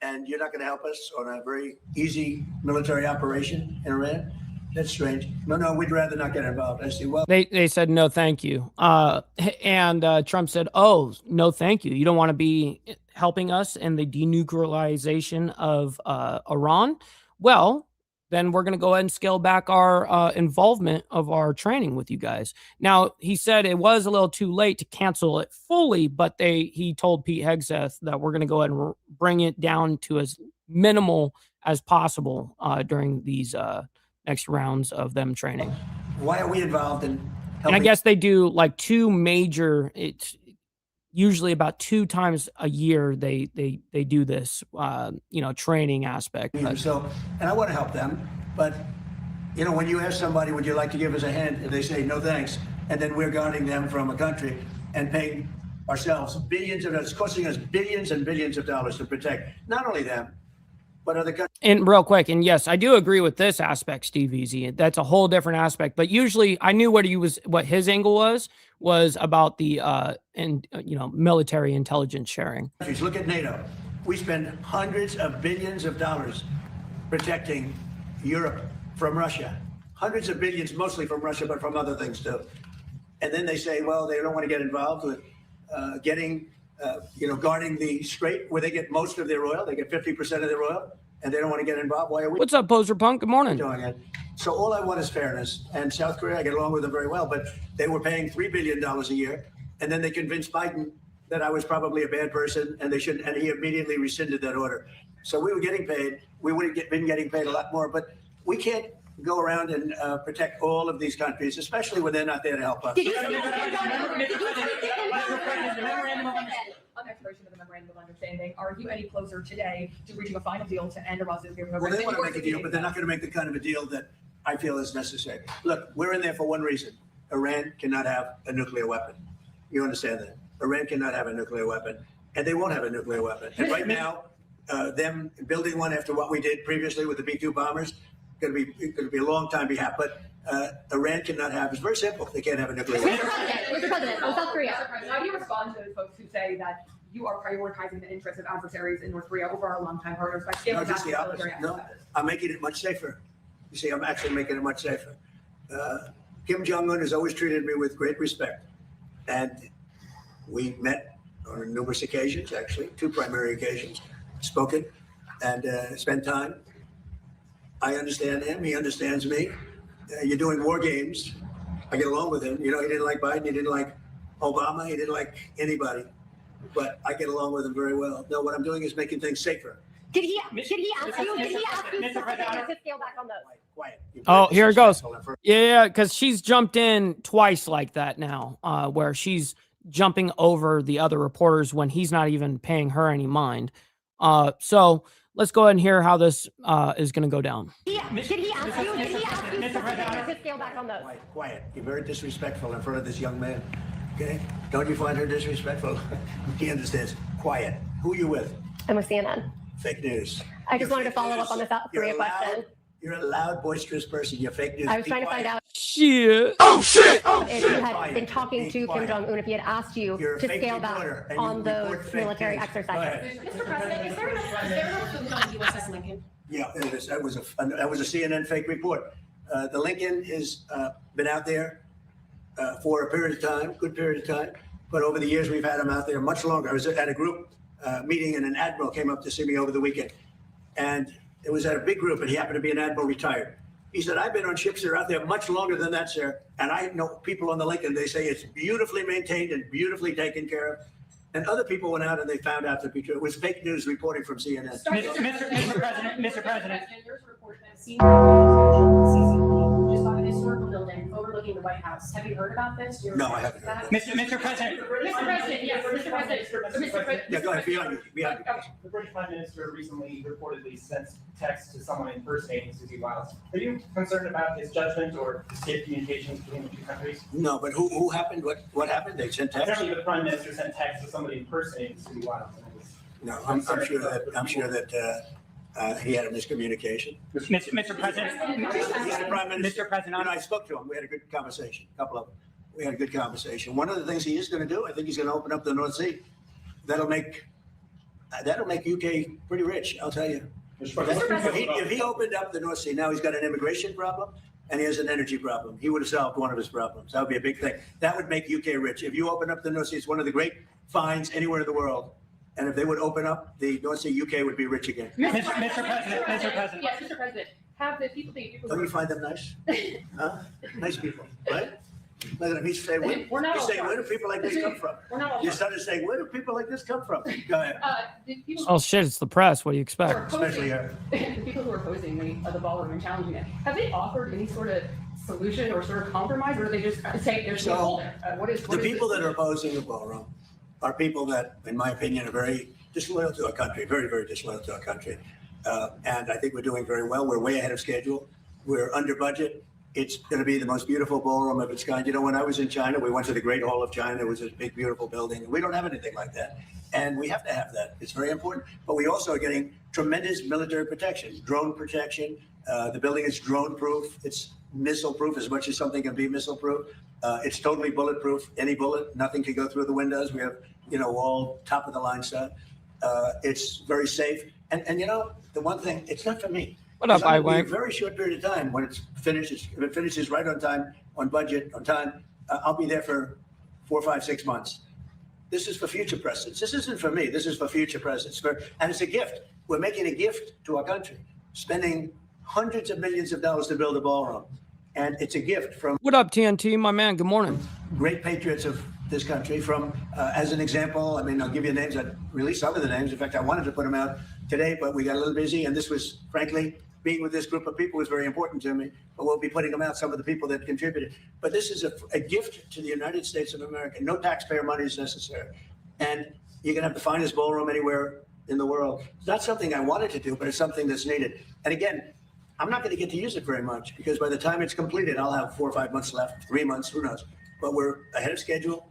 and you're not going to help us on a very easy military operation in Iran? That's strange. No, we'd rather not get involved. I said, well, they said no, thank you. And Trump said, oh, no, thank you. You don't want to be helping us in the denuclearization of Iran? Well, then we're going to go ahead and scale back our involvement of our training with you guys. Now, he said it was a little too late to cancel it fully, but he told Pete Hegseth that we're going to go ahead and bring it down to as minimal as possible during these next rounds of them training. Why are we involved in helping? And I guess they do like two major, it's usually about 2 times a year they do this, training aspect. So, and I want to help them, but you know, when you ask somebody, would you like to give us a hand? And they say, no, thanks. And then we're guarding them from a country and paying ourselves billions of dollars, it's costing us billions and billions of dollars to protect not only them, but other countries. And real quick, and yes, I do agree with this aspect, Steve Easy. That's a whole different aspect. But usually, I knew what his angle was about the military intelligence sharing. Look at NATO. We spend hundreds of billions of dollars protecting Europe from Russia. Hundreds of billions, mostly from Russia, but from other things too. And then they say, well, they don't want to get involved with guarding the strait where they get most of their oil. They get 50% of their oil, and they don't want to get involved. Why are we? What's up, Poser Punk? Good morning. Doing it. So all I want is fairness. And South Korea, I get along with them very well, but they were paying $3 billion a year, and then they convinced Biden that I was probably a bad person, and they shouldn't. And he immediately rescinded that order. So we were getting paid. We would have been getting paid a lot more, but we can't go around and protect all of these countries, especially when they're not there to help us. On expiration of the memorandum of understanding, are you any closer today to reaching a final deal to end Iran's nuclear program? Well, they want to make a deal, but they're not going to make the kind of a deal that I feel is necessary. Look, we're in there for one reason. Iran cannot have a nuclear weapon. You understand that? Iran cannot have a nuclear weapon, and they won't have a nuclear weapon. And right now, them building one after what we did previously with the B-2 bombers, going to be a long time to have. But Iran cannot have. It's very simple. They can't have a nuclear weapon. Mr. President, South Korea. How do you respond to those folks who say that you are prioritizing the interests of adversaries in North Korea over our longtime partners by scaling back the military access? No, I'm making it much safer. You see, I'm actually making it much safer. Kim Jong-un has always treated me with great respect, and we met on numerous occasions, actually 2 primary occasions, spoken and spent time. I understand him. He understands me. You're doing war games. I get along with him. You know, he didn't like Biden. He didn't like Obama. He didn't like anybody. but I get along with him very well. No, what I'm doing is making things safer. Did he ask you to scale back on those? Quiet. Oh, here it goes. Yeah, because she's jumped in twice like that now, where she's jumping over the other reporters when he's not even paying her any mind. So let's go ahead and hear how this is going to go down. Did he ask you to scale back on those? Quiet. You're very disrespectful in front of this young man. Okay? Don't you find her disrespectful? He understands. Quiet. Who are you with? I'm with CNN. Fake news. I just wanted to follow up on the South Korea question. You're a loud, boisterous person. You're fake news. I was trying to find out Shit. Oh, shit. if you had been talking to Kim Jong-un, if he had asked you to scale back on those military exercises. Mr. President, is there enough food on USS Lincoln? Yeah, it is. That was a CNN fake report. The Lincoln has been out there for a period of time, good period of time. But over the years, we've had him out there much longer. I was at a group meeting, and an admiral came up to see me over the weekend. And it was at a big group, and he happened to be an admiral retired. He said, I've been on ships that are out there much longer than that, sir. And I know people on the Lincoln, they say it's beautifully maintained and beautifully taken care of. And other people went out and they found out to be true. It was fake news reporting from CNN. Mr. President. There's a report that CCP just bought a historical building overlooking the White House. Have you heard about this? No, I haven't heard. Mr. President. Mr. President, yes, Mr. President. Yeah, go ahead. Behind you. The British Prime Minister recently reportedly sent text to someone impersonating Susie Wiles. Are you concerned about his judgment or safe communications between the two countries? No, but who happened? What happened? They sent text? Apparently, the Prime Minister sent text to somebody impersonating Susie Wiles. No, I'm sure that he had a miscommunication. Mr. President. He's the Prime Minister. Mr. President. You know, I spoke to him. We had a good conversation. A couple of them. We had a good conversation. One of the things he is going to do, I think he's going to open up the North Sea. That'll make UK pretty rich, I'll tell you. If he opened up the North Sea, now he's got an immigration problem and he has an energy problem. He would have solved one of his problems. That would be a big thing. That would make UK rich. If you open up the North Sea, it's one of the great finds anywhere in the world. And if they would open up the North Sea, UK would be rich again. Mr. President. Yes, Mr. President. Have the people that you Don't you find them nice? Huh? Nice people, right? Look at him. He's saying, where do people like this come from? Your son is saying, where do people like this come from? Go ahead. Oh shit, it's the press. What do you expect? Especially her. The people who are opposing the ballroom and challenging it, have they offered any sort of solution or sort of compromise, or do they just say there's no hole there? The people that are opposing the ballroom are people that, in my opinion, are very disloyal to our country, very, very disloyal to our country. And I think we're doing very well. We're way ahead of schedule. We're under budget. It's going to be the most beautiful ballroom of its kind. You know, when I was in China, we went to the Great Hall of China. It was this big, beautiful building. We don't have anything like that. And we have to have that. It's very important. But we also are getting tremendous military protection, drone protection. The building is drone proof. It's missile proof as much as something can be missile proof. It's totally bulletproof. Any bullet, nothing can go through the windows. We have, all top of the line stuff. It's very safe. And the one thing, it's not for me. What up, I a very short period of time when it's finished. If it finishes right on time, on budget, on time, I'll be there for 4, 5, 6 months. This is for future presidents. This isn't for me. This is for future presidents. And it's a gift. We're making a gift to our country, spending hundreds of millions of dollars to build a ballroom. And it's a gift from... What up, TNT, my man? Good morning. Great patriots of this country. From, as an example, I'll give you names. I released some of the names. In fact, I wanted to put them out today, but we got a little busy. And this was, frankly, being with this group of people was very important to me. But we'll be putting them out, some of the people that contributed. But this is a gift to the United States of America. No taxpayer money is necessary. And you can have the finest ballroom anywhere in the world. It's not something I wanted to do, but it's something that's needed. And again, I'm not going to get to use it very much because by the time it's completed, I'll have 4 or 5 months left, 3 months, who knows. But we're ahead of schedule.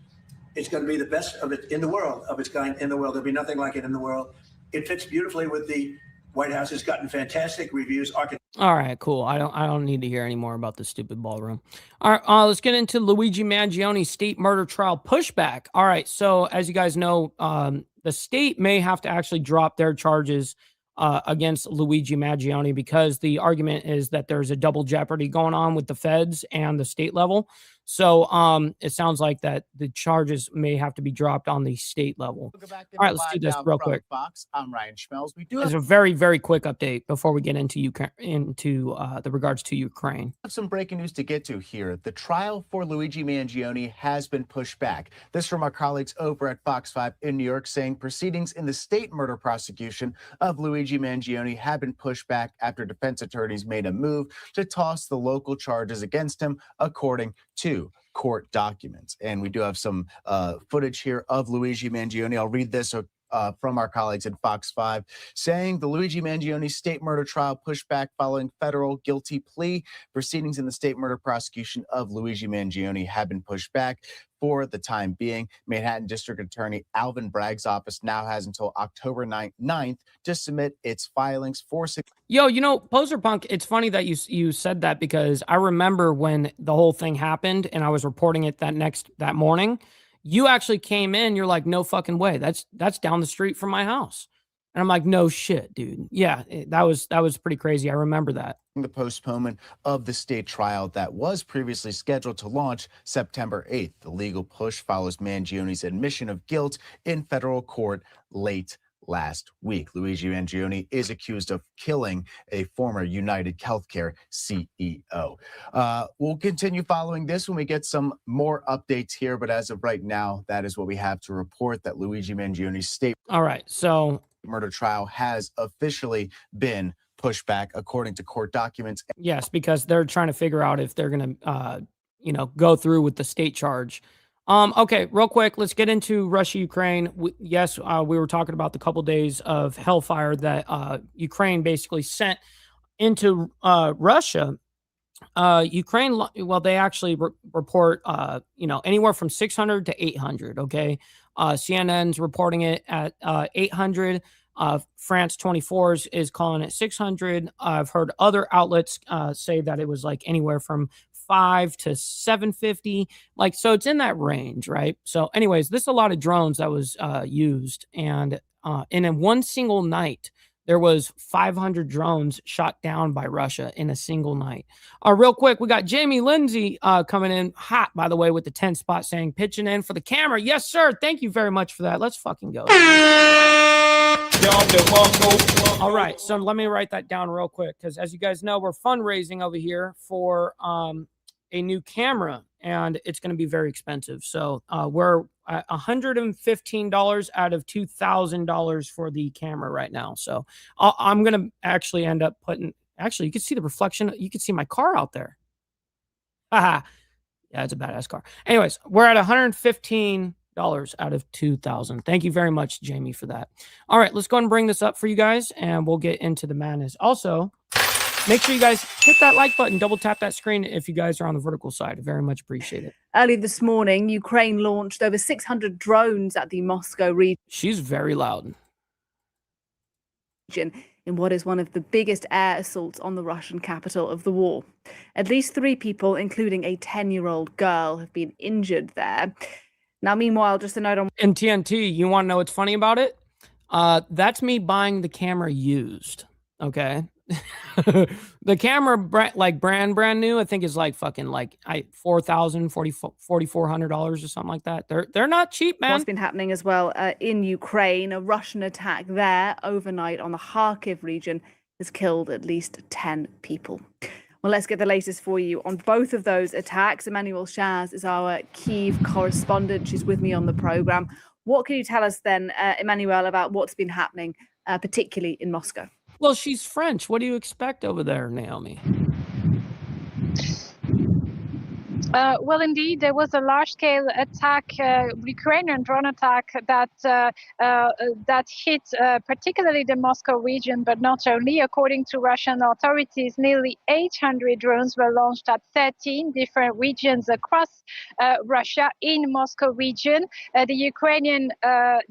It's going to be the best of it in the world, of its kind in the world. There'll be nothing like it in the world. It fits beautifully with the White House. It's gotten fantastic reviews. All right, cool. I don't need to hear any more about this stupid ballroom. All right, let's get into Luigi Mangione state murder trial pushback. All right, so as you guys know, the state may have to actually drop their charges against Luigi Mangione because the argument is that there's a double jeopardy going on with the feds and the state level. So it sounds like that the charges may have to be dropped on the state level. All right, let's do this real quick. Fox, I'm Ryan Schmelz. We do There's a very, very quick update before we get into the regards to Ukraine. have some breaking news to get to here. The trial for Luigi Mangione has been pushed back. This from our colleagues over at Fox 5 in New York, saying proceedings in the state murder prosecution of Luigi Mangione have been pushed back after defense attorneys made a move to toss the local charges against him, according to court documents. And we do have some footage here of Luigi Mangione. I'll read this from our colleagues at Fox 5, saying the Luigi Mangione state murder trial pushed back following federal guilty plea. Proceedings in the state murder prosecution of Luigi Mangione have been pushed back for the time being. Manhattan District Attorney Alvin Bragg's office now has until October 9th to submit its filings for... Yo, you know, Poser Punk, it's funny that you said that, because I remember when the whole thing happened and I was reporting it that morning. You actually came in, you're like, no fucking way. That's down the street from my house. And I'm like, no shit, dude. Yeah, that was pretty crazy. I remember that. The postponement of the state trial that was previously scheduled to launch September 8th. The legal push follows Mangione's admission of guilt in federal court late last week. Luigi Mangione is accused of killing a former United Healthcare CEO. We'll continue following this when we get some more updates here, but as of right now, that is what we have to report, that Luigi Mangione's state murder trial has officially been pushed back, according to court documents. Yes, because they're trying to figure out if they're going to, go through with the state charge. Okay, real quick, let's get into Russia-Ukraine. Yes, we were talking about the couple days of hellfire that Ukraine basically sent into Russia. Ukraine, well, they actually report, anywhere from 600 to 800, okay? CNN's reporting it at 800. France 24 is calling it 600. I've heard other outlets say that it was like anywhere from 5 to 750, so it's in that range, right? So anyways, this is a lot of drones that was used, and in one single night there was 500 drones shot down by Russia in a single night. Real quick, we got Jamie Lindsay coming in hot, by the way, with the 10 spot, saying pitching in for the camera. Yes, sir. Thank you very much for that. Let's fucking go. All right, so let me write that down real quick, because as you guys know, we're fundraising over here for a new camera, and it's going to be very expensive. So we're at $115 out of $2,000 for the camera right now. So I'm going to actually end up putting, you can see the reflection. You can see my car out there. Haha. Yeah, it's a badass car. Anyways, we're at $115 out of 2,000. Thank you very much, Jamie, for that. All right, let's go ahead and bring this up for you guys, and we'll get into the madness. Also, make sure you guys hit that like button, double tap that screen if you guys are on the vertical side. I very much appreciate it. Early this morning, Ukraine launched over 600 drones at the Moscow region. She's very loud. In what is one of the biggest air assaults on the Russian capital of the war. At least 3 people, including a 10-year-old girl, have been injured there. Now, meanwhile, just a note on... In TNT, you want to know what's funny about it? That's me buying the camera used, okay? The camera, brand new, I think is fucking $4,000, $4,400 or something like that. They're not cheap, man. What's been happening as well in Ukraine, a Russian attack there overnight on the Kharkiv region has killed at least 10 people. Well, let's get the latest for you on both of those attacks. Emmanuel Shaz is our Kyiv correspondent. She's with me on the program. What can you tell us then, Emmanuel, about what's been happening, particularly in Moscow? Well, she's French. What do you expect over there, Naomi? Well, indeed, there was a large-scale attack, Ukrainian drone attack that hit particularly the Moscow region, but not only. According to Russian authorities, nearly 800 drones were launched at 13 different regions across Russia in Moscow region. The Ukrainian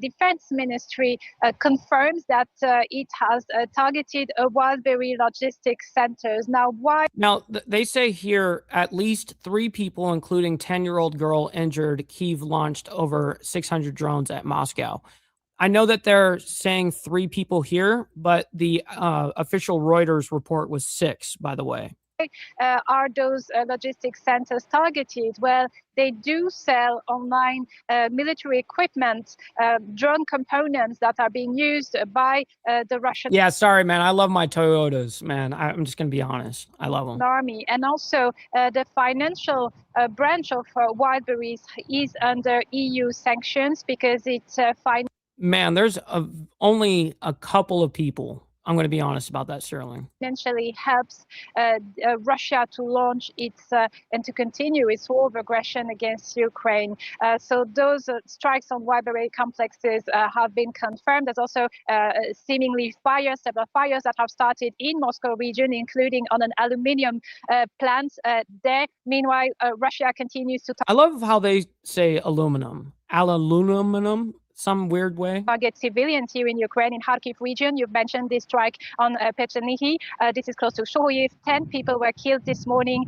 Defense Ministry confirms that it has targeted a wide logistics centers. Now, why? Now, they say here at least 3 people, including 10-year-old girl, injured. Kyiv launched over 600 drones at Moscow. I know that they're saying 3 people here, but the official Reuters report was 6, by the way. Are those logistics centers targeted? Well, they do sell online military equipment, drone components that are being used by the Russian Yeah, sorry, man. I love my Toyotas, man. I'm just going to be honest. I love them. army. And also the financial branch of Wildberries is under EU sanctions because it's Man, there's only a couple of people. I'm going to be honest about that, Sterling. financially helps Russia to launch its and to continue its war of aggression against Ukraine. So those strikes on Wildberry complexes have been confirmed. There's also seemingly several fires that have started in Moscow region, including on an aluminium plant there. Meanwhile, Russia continues to I love how they say aluminum. Aluminum, some weird way. target civilians here in Ukraine, in Kharkiv region. You've mentioned this strike on Pechenihi. This is close to Shohoyev. 10 people were killed this morning.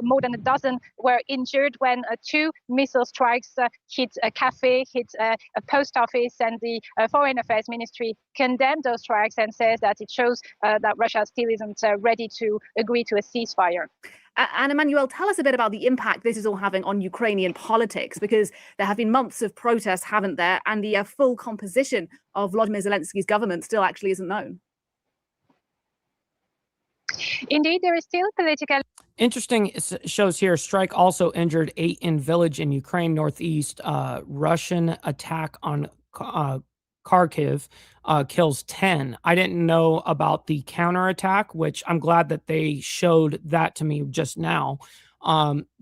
More than a dozen were injured when 2 missile strikes hit a cafe, hit a post office, and the Foreign Affairs Ministry condemned those strikes and says that it shows that Russia still isn't ready to agree to a ceasefire. And Emmanuel, tell us a bit about the impact this is all having on Ukrainian politics, because there have been months of protests, haven't there? And the full composition of Volodymyr Zelensky's government still actually isn't known. Indeed, there is still political. Interesting, it shows here, strike also injured 8 in village in Ukraine northeast. Russian attack on Kharkiv kills 10. I didn't know about the counterattack, which I'm glad that they showed that to me just now,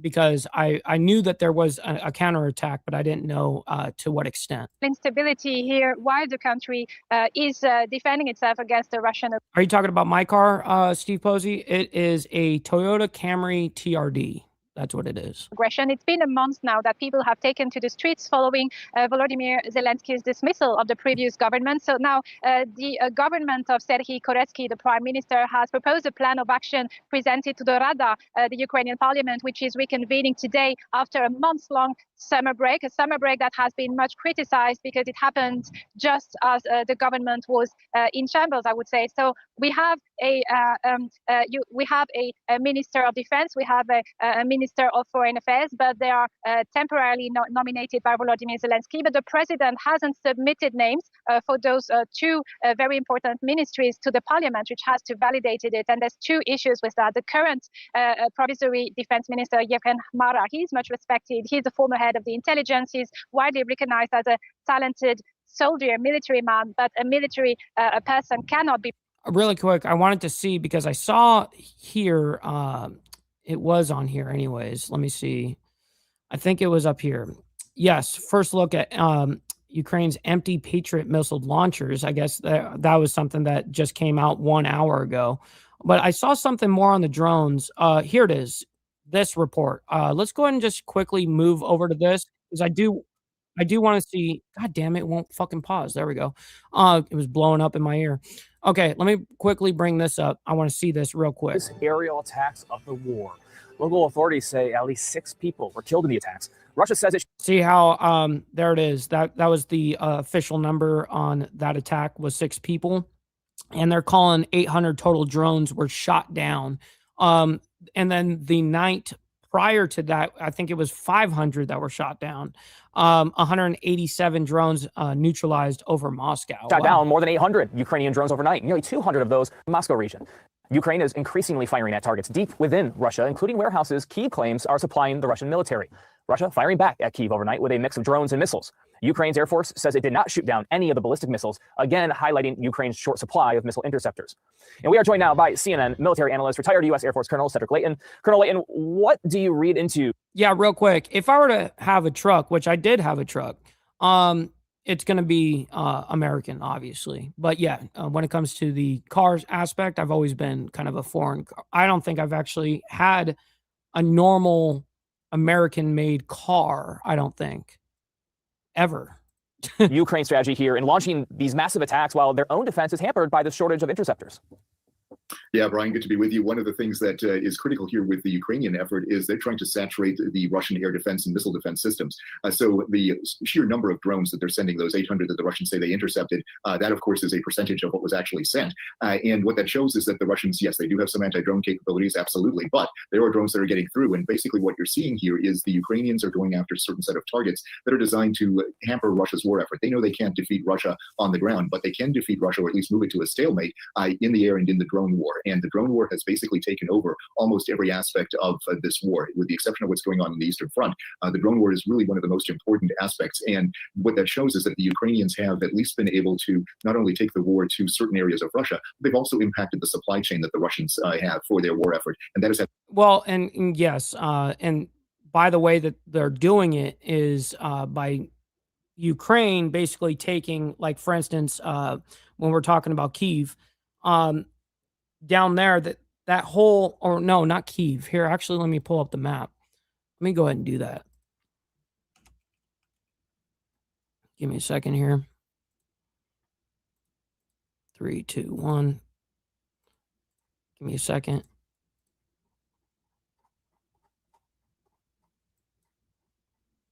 because I knew that there was a counterattack, but I didn't know to what extent. Instability here while the country is defending itself against the Russian. Are you talking about my car, Steve Posey? It is a Toyota Camry TRD. That's what it is. Aggression. It's been a month now that people have taken to the streets following Volodymyr Zelensky's dismissal of the previous government. So now the government of Serhiy Koretsky, the prime minister, has proposed a plan of action presented to the Rada, the Ukrainian parliament, which is reconvening today after a month-long summer break, a summer break that has been much criticized because it happened just as the government was in shambles, I would say. So we have a minister of defense, we have a minister of foreign affairs, but they are temporarily nominated by Volodymyr Zelensky. But the president hasn't submitted names for those 2 very important ministries to the parliament, which has to validate it. And there's 2 issues with that. The current provisory defense minister, Yevhen Mara, he's much respected. He's the former head of the intelligence. He's widely recognized as a talented soldier, military man, but a military person cannot be. Really quick, I wanted to see, because I saw here, it was on here anyways. Let me see. I think it was up here. Yes, first look at Ukraine's empty Patriot missile launchers. I guess that was something that just came out 1 hour ago. But I saw something more on the drones. Here it is, this report. Let's go ahead and just quickly move over to this, because I do want to see. God damn it, won't fucking pause. There we go. It was blowing up in my ear. Okay, let me quickly bring this up. I want to see this real quick. Aerial attacks of the war. Local authorities say at least 6 people were killed in the attacks. Russia says it. See how there it is. That was the official number on that attack, was 6 people, and they're calling 800 total drones were shot down. And then the night prior to that, I think it was 500 that were shot down. 187 drones neutralized over Moscow. Shot down more than 800 Ukrainian drones overnight, nearly 200 of those in the Moscow region. Ukraine is increasingly firing at targets deep within Russia, including warehouses Kyiv claims are supplying the Russian military. Russia firing back at Kyiv overnight with a mix of drones and missiles. Ukraine's Air Force says it did not shoot down any of the ballistic missiles, again highlighting Ukraine's short supply of missile interceptors. And we are joined now by CNN military analyst, retired U.S. Air Force Colonel Cedric Leighton. Colonel Leighton, what do you read into? Yeah, real quick. If I were to have a truck, which I did have a truck, it's going to be American, obviously. But yeah, when it comes to the cars aspect, I've always been kind of a foreign. I don't think I've actually had a normal American-made car, I don't think, ever. Ukraine's strategy here in launching these massive attacks while their own defense is hampered by the shortage of interceptors. Yeah, Brian, good to be with you. One of the things that is critical here with the Ukrainian effort is they're trying to saturate the Russian air defense and missile defense systems. So the sheer number of drones that they're sending, those 800 that the Russians say they intercepted, that, of course, is a percentage of what was actually sent. And what that shows is that the Russians, yes, they do have some anti-drone capabilities, absolutely, but there are drones that are getting through. And basically what you're seeing here is the Ukrainians are going after a certain set of targets that are designed to hamper Russia's war effort. They know they can't defeat Russia on the ground, but they can defeat Russia, or at least move it to a stalemate in the air and in the drone war. And the drone war has basically taken over almost every aspect of this war, with the exception of what's going on in the Eastern Front. The drone war is really one of the most important aspects. And what that shows is that the Ukrainians have at least been able to not only take the war to certain areas of Russia, but they've also impacted the supply chain that the Russians have for their war effort. And that is well, and yes, and by the way that they're doing it is by Ukraine basically taking, like, for instance, when we're talking about Kyiv, down there, that whole, or no, not Kyiv. Here, actually, let me pull up the map. Let me go ahead and do that. Give me a second here. 3, 2, 1. Give me a second.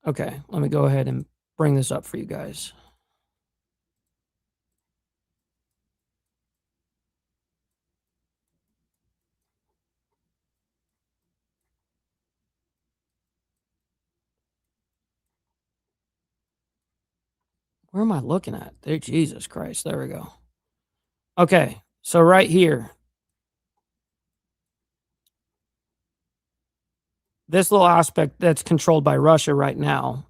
Okay, let me go ahead and bring this up for you guys. Where am I looking at? There, Jesus Christ. There we go. Okay, so right here, this little aspect that's controlled by Russia right now,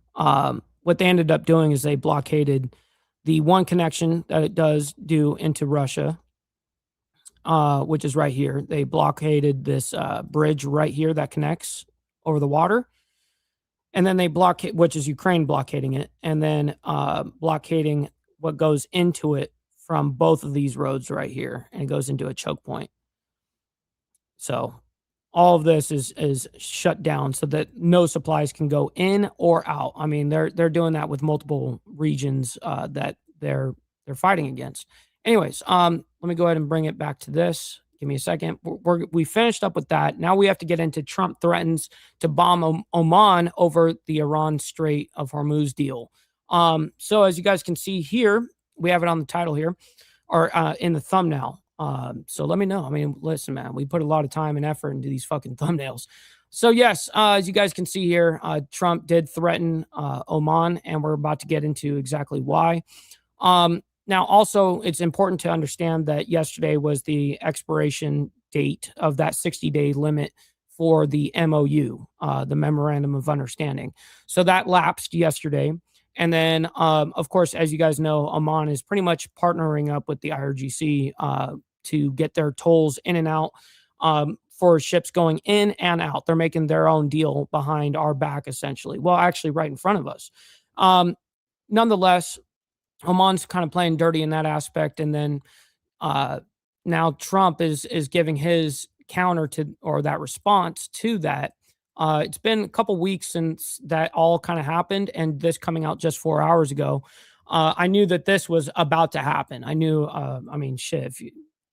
what they ended up doing is they blockaded the one connection that it does do into Russia, which is right here. They blockaded this bridge right here that connects over the water. And then they blockade, which is Ukraine blockading it, and then blockading what goes into it from both of these roads right here, and it goes into a choke point. So all of this is shut down so that no supplies can go in or out. I mean, they're doing that with multiple regions that they're fighting against. Anyways, let me go ahead and bring it back to this. Give me a second. We finished up with that. Now we have to get into Trump threatens to bomb Oman over the Iran Strait of Hormuz deal. So as you guys can see here, we have it on the title here, or in the thumbnail. So let me know. I mean, listen, man, we put a lot of time and effort into these fucking thumbnails. So yes, as you guys can see here, Trump did threaten Oman, and we're about to get into exactly why. Now, also, it's important to understand that yesterday was the expiration date of that 60-day limit for the MOU, the Memorandum of Understanding. So that lapsed yesterday. And then, of course, as you guys know, Oman is pretty much partnering up with the IRGC to get their tolls in and out for ships going in and out. They're making their own deal behind our back, essentially. Well, actually, right in front of us. Nonetheless, Oman's kind of playing dirty in that aspect. And then now Trump is giving his counter to, or that response to that. It's been a couple weeks since that all kind of happened, and this coming out just 4 hours ago. I knew that this was about to happen. I knew, I mean, shit,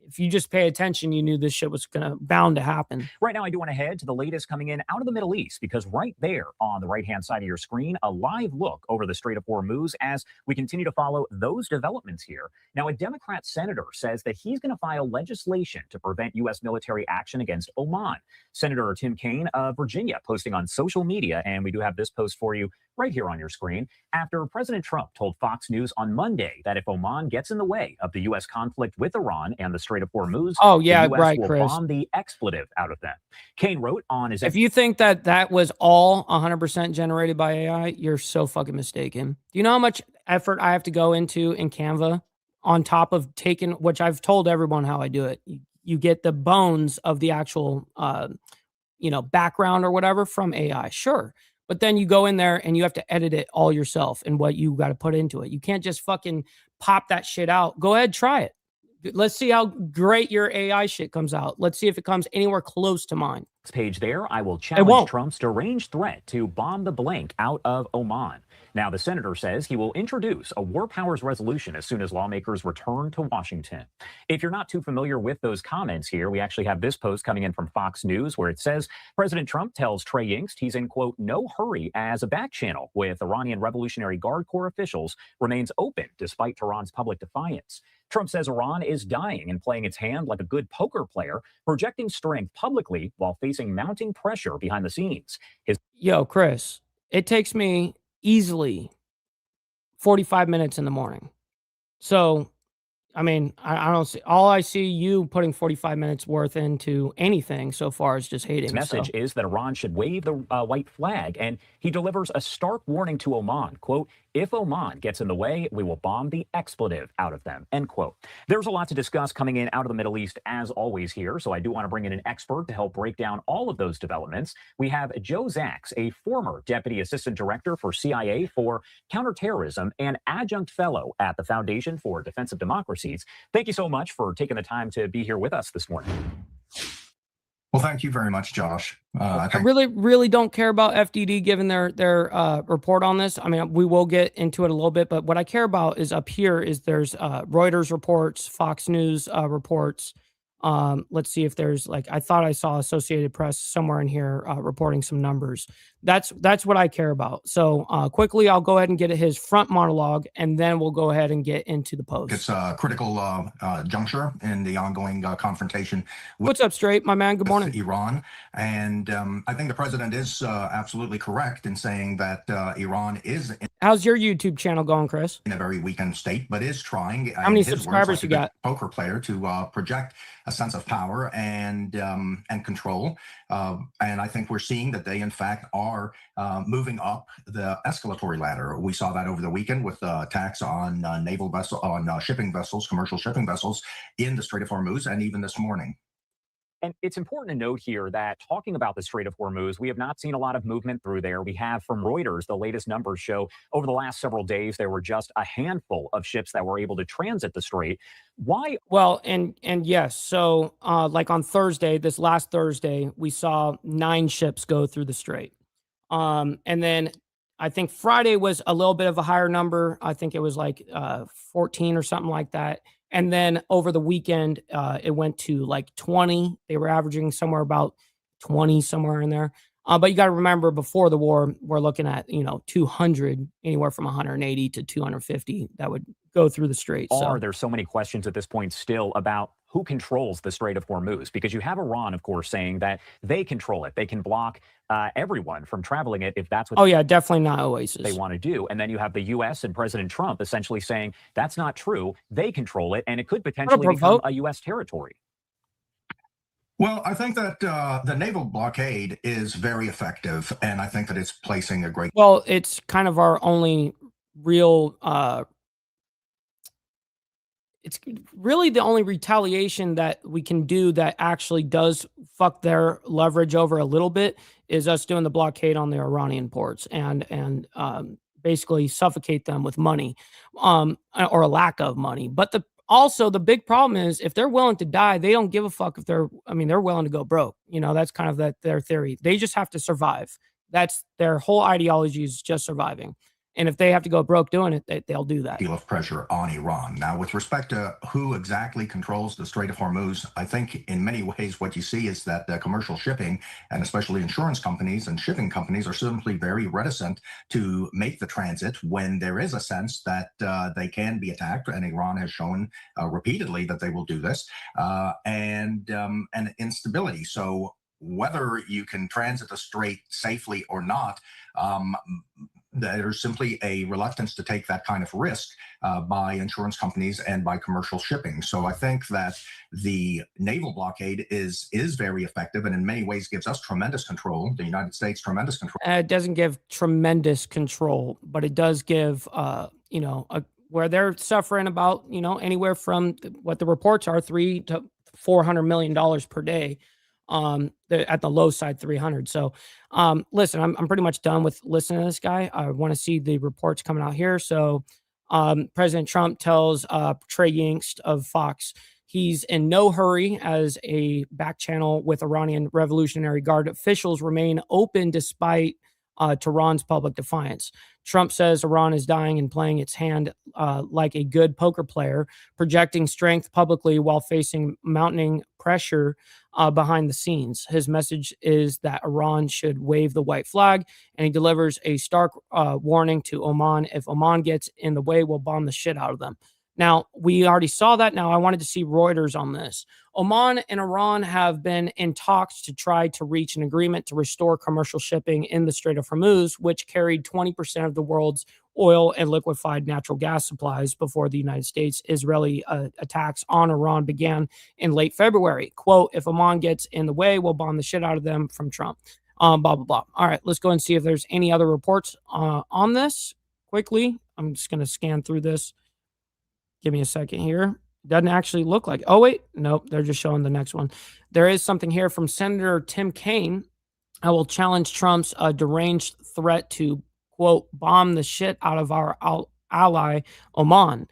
if you just pay attention, you knew this shit was bound to happen. Right now, I do want to head to the latest coming in out of the Middle East, because right there on the right-hand side of your screen, a live look over the Strait of Hormuz as we continue to follow those developments here. Now, a Democrat senator says that he's going to file legislation to prevent U.S. military action against Oman. Senator Tim Kaine of Virginia posting on social media, and we do have this post for you right here on your screen, after President Trump told Fox News on Monday that if Oman gets in the way of the U.S. conflict with Iran and the Strait of Hormuz, the U.S. will Chris. bomb the expletive out of them. Kaine wrote on his... If you think that that was all 100% generated by AI, you're so fucking mistaken. Do you know how much effort I have to go into in Canva on top of taking, which I've told everyone how I do it. You get the bones of the actual, background or whatever from AI. Sure. But then you go in there and you have to edit it all yourself and what you got to put into it. You can't just fucking pop that shit out. Go ahead, try it. Let's see how great your AI shit comes out. Let's see if it comes anywhere close to mine. Page there, I will challenge Trump's deranged threat to bomb the blank out of Oman. Now, the senator says he will introduce a war powers resolution as soon as lawmakers return to Washington. If you're not too familiar with those comments here, we actually have this post coming in from Fox News where it says President Trump tells Trey Yingst he's in, quote, no hurry as a back channel with Iranian Revolutionary Guard Corps officials remains open despite Tehran's public defiance. Trump says Iran is dying and playing its hand like a good poker player, projecting strength publicly while facing mounting pressure behind the scenes. Yo, Chris, it takes me easily 45 minutes in the morning. So, I mean, I don't see, all I see you putting 45 minutes worth into anything so far is just hating. His message is that Iran should wave the white flag, and he delivers a stark warning to Oman, quote, if Oman gets in the way, we will bomb the expletive out of them, end quote. There's a lot to discuss coming in out of the Middle East, as always here, so I do want to bring in an expert to help break down all of those developments. We have Joe Zaks, a former Deputy Assistant Director for CIA for Counterterrorism and adjunct fellow at the Foundation for Defense of Democracies. Thank you so much for taking the time to be here with us this morning. Well, thank you very much, Josh. I really don't care about FDD given their report on this. I mean, we will get into it a little bit, but what I care about is up here is there's Reuters reports, Fox News reports. Let's see if there's I thought I saw Associated Press somewhere in here reporting some numbers. That's what I care about. So quickly, I'll go ahead and get his front monologue, and then we'll go ahead and get into the post. It's a critical juncture in the ongoing confrontation. What's up, Straight, my man? Good morning. Iran. And I think the president is absolutely correct in saying that Iran is How's your YouTube channel going, Chris? In a very weakened state, but is trying. How many subscribers you got? Poker player to project a sense of power and control. And I think we're seeing that they, in fact, are moving up the escalatory ladder. We saw that over the weekend with attacks on shipping vessels, commercial shipping vessels in the Strait of Hormuz, and even this morning. And it's important to note here that talking about the Strait of Hormuz, we have not seen a lot of movement through there. We have from Reuters, the latest numbers show over the last several days, there were just a handful of ships that were able to transit the strait. Why? Well, and yes. So like on Thursday, this last Thursday, we saw 9 ships go through the strait. And then I think Friday was a little bit of a higher number. I think it was 14 or something like that. And then over the weekend, it went to 20. They were averaging somewhere about 20, somewhere in there. But you got to remember, before the war, we're looking at 200, anywhere from 180 to 250 that would go through the strait. There's so many questions at this point still about who controls the Strait of Hormuz, because you have Iran, of course, saying that they control it. They can block everyone from traveling it if that's what definitely not Oasis they want to do. And then you have the U.S. and President Trump essentially saying that's not true. They control it, and it could potentially become a U.S. territory. Well, I think that the naval blockade is very effective, and I think that it's placing a great... Well, it's kind of our only real... it's really the only retaliation that we can do that actually does fuck their leverage over a little bit is us doing the blockade on the Iranian ports and basically suffocate them with money or a lack of money. But also the big problem is if they're willing to die, they don't give a fuck if they're willing to go broke. That's kind of their theory. They just have to survive. That's their whole ideology, is just surviving. And if they have to go broke doing it, they'll do that. Deal of pressure on Iran. Now, with respect to who exactly controls the Strait of Hormuz, I think in many ways what you see is that commercial shipping, and especially insurance companies and shipping companies, are simply very reticent to make the transit when there is a sense that they can be attacked. And Iran has shown repeatedly that they will do this, and instability. So whether you can transit the strait safely or not, there's simply a reluctance to take that kind of risk by insurance companies and by commercial shipping. So I think that the naval blockade is very effective, and in many ways gives us tremendous control, the United States tremendous control. It doesn't give tremendous control, but it does give, where they're suffering about, anywhere from what the reports are, $300 to $400 million per day. At the low side, 300. So, listen, I'm pretty much done with listening to this guy. I want to see the reports coming out here. So, President Trump tells Trey Yingst of Fox he's in no hurry as a back channel with Iranian Revolutionary Guard officials remain open despite to Iran's public defiance. Trump says Iran is dying and playing its hand like a good poker player, projecting strength publicly while facing mounting pressure behind the scenes. His message is that Iran should wave the white flag, and he delivers a stark warning to Oman. If Oman gets in the way, we'll bomb the shit out of them. Now, we already saw that. Now, I wanted to see Reuters on this. Oman and Iran have been in talks to try to reach an agreement to restore commercial shipping in the Strait of Hormuz, which carried 20% of the world's oil and liquefied natural gas supplies before the United States Israeli attacks on Iran began in late February. Quote, if Oman gets in the way, we'll bomb the shit out of them, from Trump. Blah, blah, blah. All right, let's go and see if there's any other reports on this quickly. I'm just going to scan through this. Give me a second here. Doesn't actually look like. Oh, wait. Nope. They're just showing the next one. There is something here from Senator Tim Kaine. I will challenge Trump's deranged threat to, quote, bomb the shit out of our ally, Oman.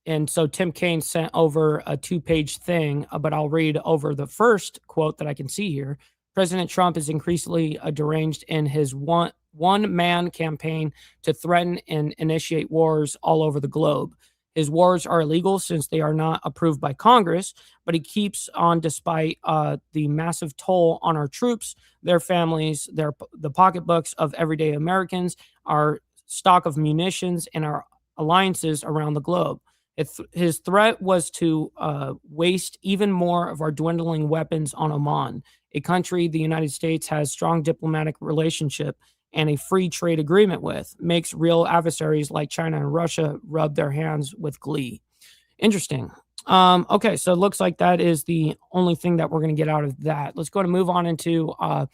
And so Tim Kaine sent over a 2-page thing, but I'll read over the first quote that I can see here. President Trump is increasingly deranged in his one-man campaign to threaten and initiate wars all over the globe. His wars are illegal since they are not approved by Congress, but he keeps on despite the massive toll on our troops, their families, the pocketbooks of everyday Americans, our stock of munitions, and our alliances around the globe. His threat was to waste even more of our dwindling weapons on Oman, a country the United States has strong diplomatic relationship and a free trade agreement with, makes real adversaries like China and Russia rub their hands with glee. Interesting. Okay, so it looks like that is the only thing that we're going to get out of that. Let's go to move on into a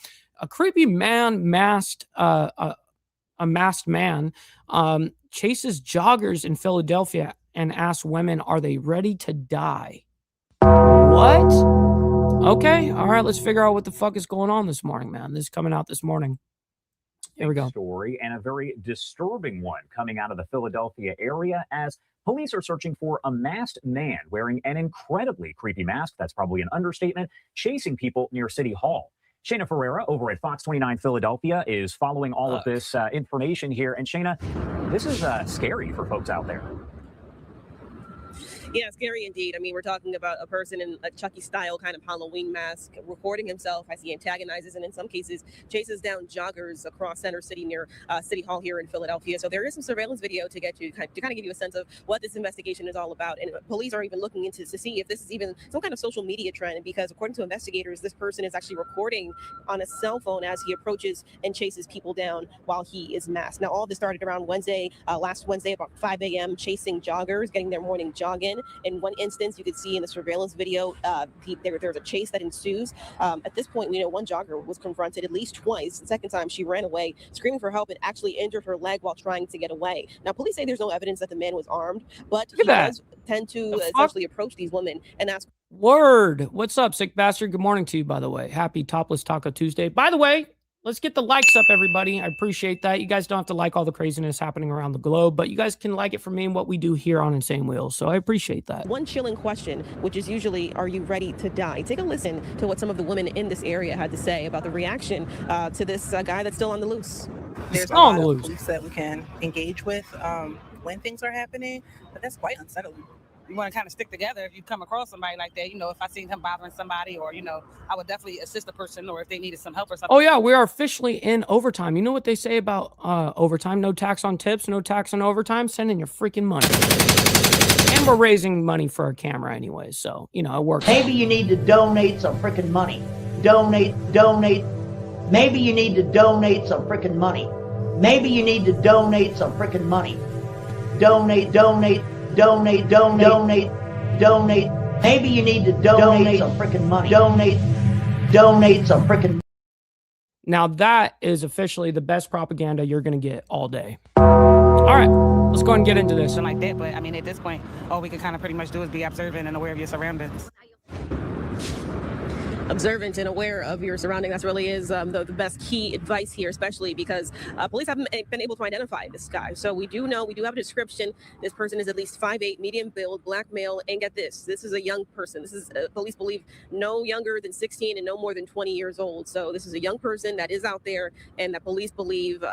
creepy man masked, a masked man chases joggers in Philadelphia and asks women, are they ready to die? What? Okay, all right, let's figure out what the fuck is going on this morning, man. This is coming out this morning. Here we go. Story, and a very disturbing one coming out of the Philadelphia area as police are searching for a masked man wearing an incredibly creepy mask, that's probably an understatement, chasing people near City Hall. Shayna Ferreira over at Fox 29 Philadelphia is following all of this information here. And Shayna, this is scary for folks out there. Yeah, scary indeed. I mean, we're talking about a person in a Chucky-style kind of Halloween mask recording himself as he antagonizes and in some cases chases down joggers across Center City near City Hall here in Philadelphia. So there is some surveillance video to get you to kind of give you a sense of what this investigation is all about. And police are even looking into to see if this is even some kind of social media trend, because according to investigators, this person is actually recording on a cell phone as he approaches and chases people down while he is masked. Now, all this started around last Wednesday, about 5 a.m., chasing joggers, getting their morning jog in. In one instance, you could see in the surveillance video, there's a chase that ensues. At this point, we know one jogger was confronted at least twice. The second time, she ran away, screaming for help, and actually injured her leg while trying to get away. Now, police say there's no evidence that the man was armed, but he does tend to essentially approach these women and ask. Word. What's up, sick bastard? Good morning to you, by the way. Happy Topless Taco Tuesday. By the way, let's get the likes up, everybody. I appreciate that. You guys don't have to like all the craziness happening around the globe, but you guys can like it for me and what we do here on Insane Wheels. So I appreciate that. One chilling question, which is usually, are you ready to die? Take a listen to what some of the women in this area had to say about the reaction to this guy that's still on the loose. There's a lot of police that we can engage with when things are happening, but that's quite unsettling. You want to kind of stick together if you come across somebody like that. You know, if I seen him bothering somebody, or, you know, I would definitely assist the person, or if they needed some help or something. Oh, yeah, we are officially in overtime. You know what they say about overtime? No tax on tips, no tax on overtime. Send in your freaking money. And we're raising money for our camera anyway, so, you know, it works. Maybe you need to donate some freaking money. Donate. Maybe you need to donate some freaking money. Maybe you need to donate some freaking money. Donate. Maybe you need to donate some freaking money. Donate some freaking. Now that is officially the best propaganda you're going to get all day. All right, let's go and get into this. Like that, but I mean, at this point, all we can kind of pretty much do is be observant and aware of your surroundings. observant and aware of your surroundings. That really is the best key advice here, especially because police haven't been able to identify this guy. So we do have a description. This person is at least 5'8", medium build, black male, and get this is a young person. This is police believe no younger than 16 and no more than 20 years old. So this is a young person that is out there and that police believe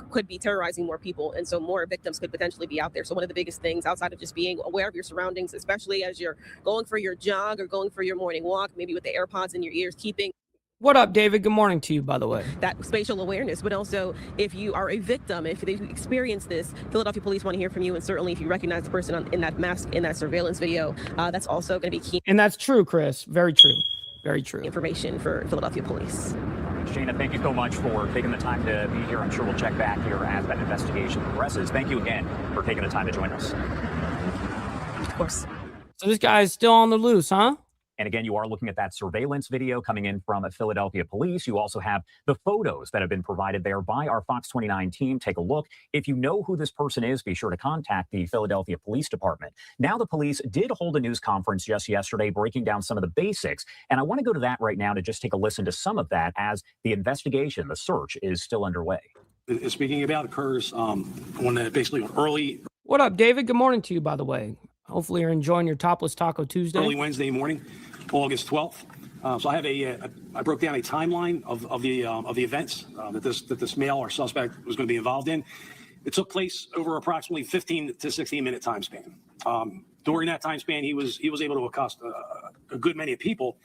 could be terrorizing more people, and so more victims could potentially be out there. So one of the biggest things outside of just being aware of your surroundings, especially as you're going for your jog or going for your morning walk, maybe with the AirPods in your ears, keeping What up, David? Good morning to you, by the way. that spatial awareness, but also if you are a victim, if they've experienced this, Philadelphia police want to hear from you, and certainly if you recognize the person in that mask, in that surveillance video, that's also going to be key. And that's true, Chris. Very true. Very true. Information for Philadelphia police. Shayna, thank you so much for taking the time to be here. I'm sure we'll check back here as that investigation progresses. Thank you again for taking the time to join us. Of course. So this guy is still on the loose, huh? And again, you are looking at that surveillance video coming in from Philadelphia police. You also have the photos that have been provided there by our Fox 29 team. Take a look. If you know who this person is, be sure to contact the Philadelphia Police Department. Now, the police did hold a news conference just yesterday, breaking down some of the basics. And I want to go to that right now to just take a listen to some of that as the investigation, the search, is still underway. Speaking about occurs basically on early. What up, David? Good morning to you, by the way. Hopefully you're enjoying your Topless Taco Tuesday. Early Wednesday morning, August 12th. So I have I broke down a timeline of the events that this male or suspect was going to be involved in. It took place over approximately 15 to 16 minute time span. During that time span, he was able to accost a good many people,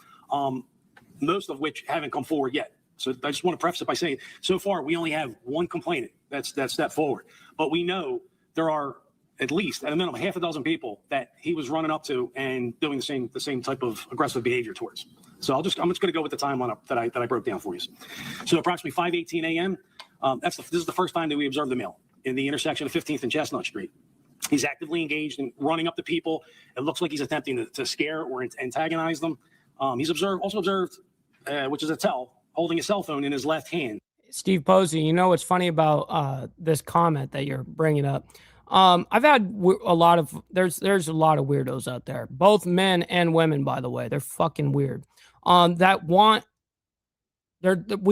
most of which haven't come forward yet. So I just want to preface it by saying, so far we only have one complainant that's stepped forward, but we know there are at least, at a minimum, half a dozen people that he was running up to and doing the same type of aggressive behavior towards. So I'm just going to go with the timeline that I broke down for you. So approximately 5:18 a.m. This is the first time that we observed the male in the intersection of 15th and Chestnut Street. He's actively engaged in running up to people. It looks like he's attempting to scare or antagonize them. He's also observed, which is a tell, holding a cell phone in his left hand. Steve Posey, you know what's funny about this comment that you're bringing up? I've had a lot of there's a lot of weirdos out there, both men and women, by the way. They're fucking weird. We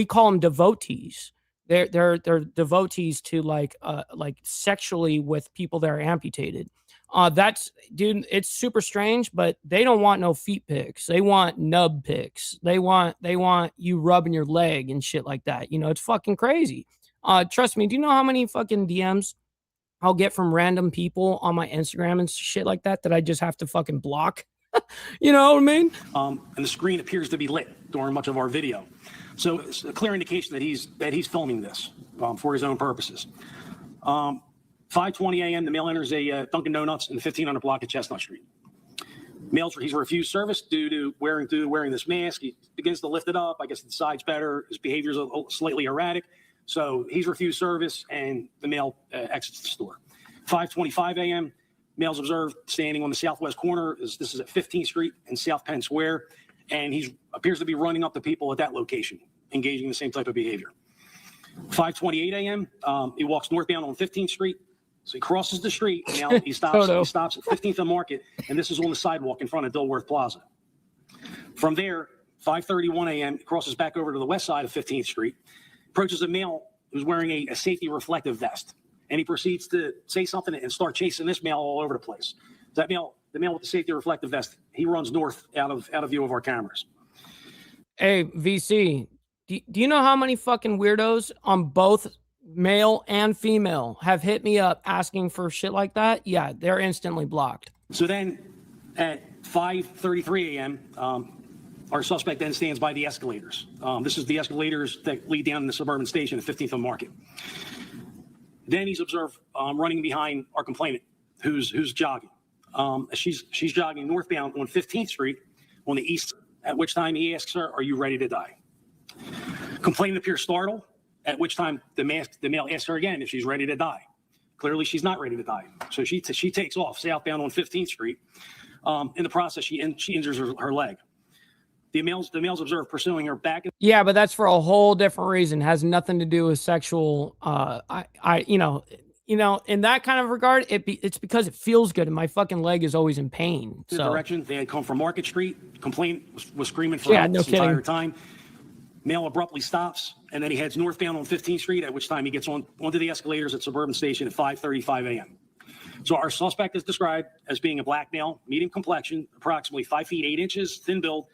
call them devotees. They're devotees to like sexually with people that are amputated. Dude, it's super strange, but they don't want no feet pics. They want nub pics. They want you rubbing your leg and shit like that. You know, it's fucking crazy. Trust me. Do you know how many fucking DMs I'll get from random people on my Instagram and shit like that I just have to fucking block? You know what I mean? And the screen appears to be lit during much of our video. So it's a clear indication that he's filming this for his own purposes. 5:20 a.m., the male enters a Dunkin' Donuts in the 1500 block of Chestnut Street. He's refused service due to wearing this mask. He begins to lift it up. I guess he decides better. His behavior is slightly erratic. So he's refused service, and the male exits the store. 5:25 a.m., male's observed standing on the southwest corner. This is at 15th Street and South Penn Square, and he appears to be running up to people at that location, engaging in the same type of behavior. 5:28 a.m., he walks northbound on 15th Street. So he crosses the street. Now he stops. He stops at 15th and Market, and this is on the sidewalk in front of Dilworth Plaza. From there, 5:31 a.m., he crosses back over to the west side of 15th Street. Approaches a male who's wearing a safety reflective vest, and he proceeds to say something and start chasing this male all over the place. The male with the safety reflective vest, he runs north out of view of our cameras. Hey, VC, do you know how many fucking weirdos on both male and female have hit me up asking for shit like that? Yeah, they're instantly blocked. So then at 5:33 a.m., our suspect then stands by the escalators. This is the escalators that lead down to the suburban station at 15th and Market. Then he's observed running behind our complainant, who's jogging. She's jogging northbound on 15th Street on the east, at which time he asks her, "Are you ready to die?" Complainant appears startled, at which time the male asks her again if she's ready to die. Clearly, she's not ready to die. So she takes off southbound on 15th Street. In the process, she injures her leg. The males observed pursuing her back. Yeah, but that's for a whole different reason. Has nothing to do with sexual. you know, in that kind of regard, it's because it feels good and my fucking leg is always in pain. The So direction they had come from Market Street. Complaint was screaming for Yeah, help no this entire kidding. time. Male abruptly stops, and then he heads northbound on 15th Street, at which time he gets onto the escalators at Suburban Station at 5:35 a.m. So our suspect is described as being a black male, medium complexion, approximately 5 feet 8 inches, thin build,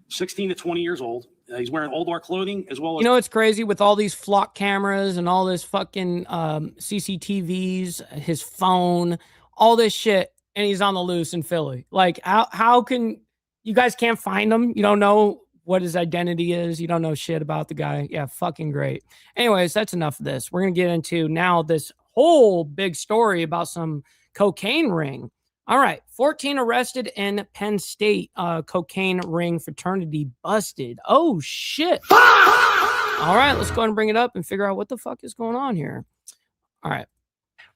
16 to 20 years old. He's wearing old dark clothing as well as. you know, it's crazy with all these flock cameras and all this fucking CCTVs, his phone, all this shit, and he's on the loose in Philly. Like, how can you guys can't find him? You don't know what his identity is. You don't know shit about the guy. Yeah, fucking great. Anyways, that's enough of this. We're gonna get into now this whole big story about some cocaine ring. All right, 14 arrested in Penn State. Cocaine ring fraternity busted. Oh, shit. All right, let's go ahead and bring it up and figure out what the fuck is going on here. All right.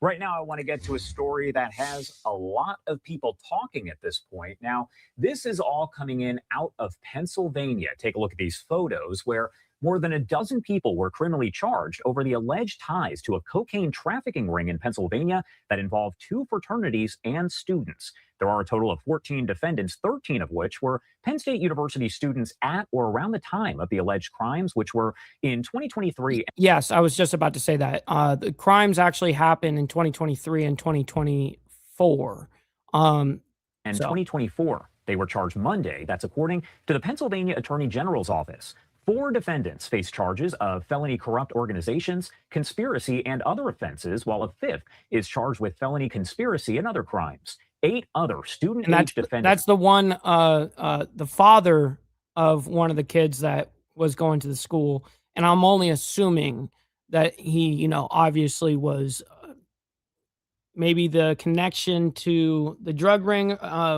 Right now, I want to get to a story that has a lot of people talking at this point. Now, this is all coming in out of Pennsylvania. Take a look at these photos where more than a dozen people were criminally charged over the alleged ties to a cocaine trafficking ring in Pennsylvania that involved 2 fraternities and students. There are a total of 14 defendants, 13 of which were Penn State University students at or around the time of the alleged crimes, which were in 2023. Yes, I was just about to say that. The crimes actually happened in 2023 and 2024. And 2024. They were charged Monday. That's according to the Pennsylvania Attorney General's office. 4 defendants face charges of felony corrupt organizations, conspiracy, and other offenses, while a 5th is charged with felony conspiracy and other crimes. 8 other student-age defendants. That's the one, the father of one of the kids that was going to the school. And I'm only assuming that he, you know, obviously was maybe the connection to the drug ring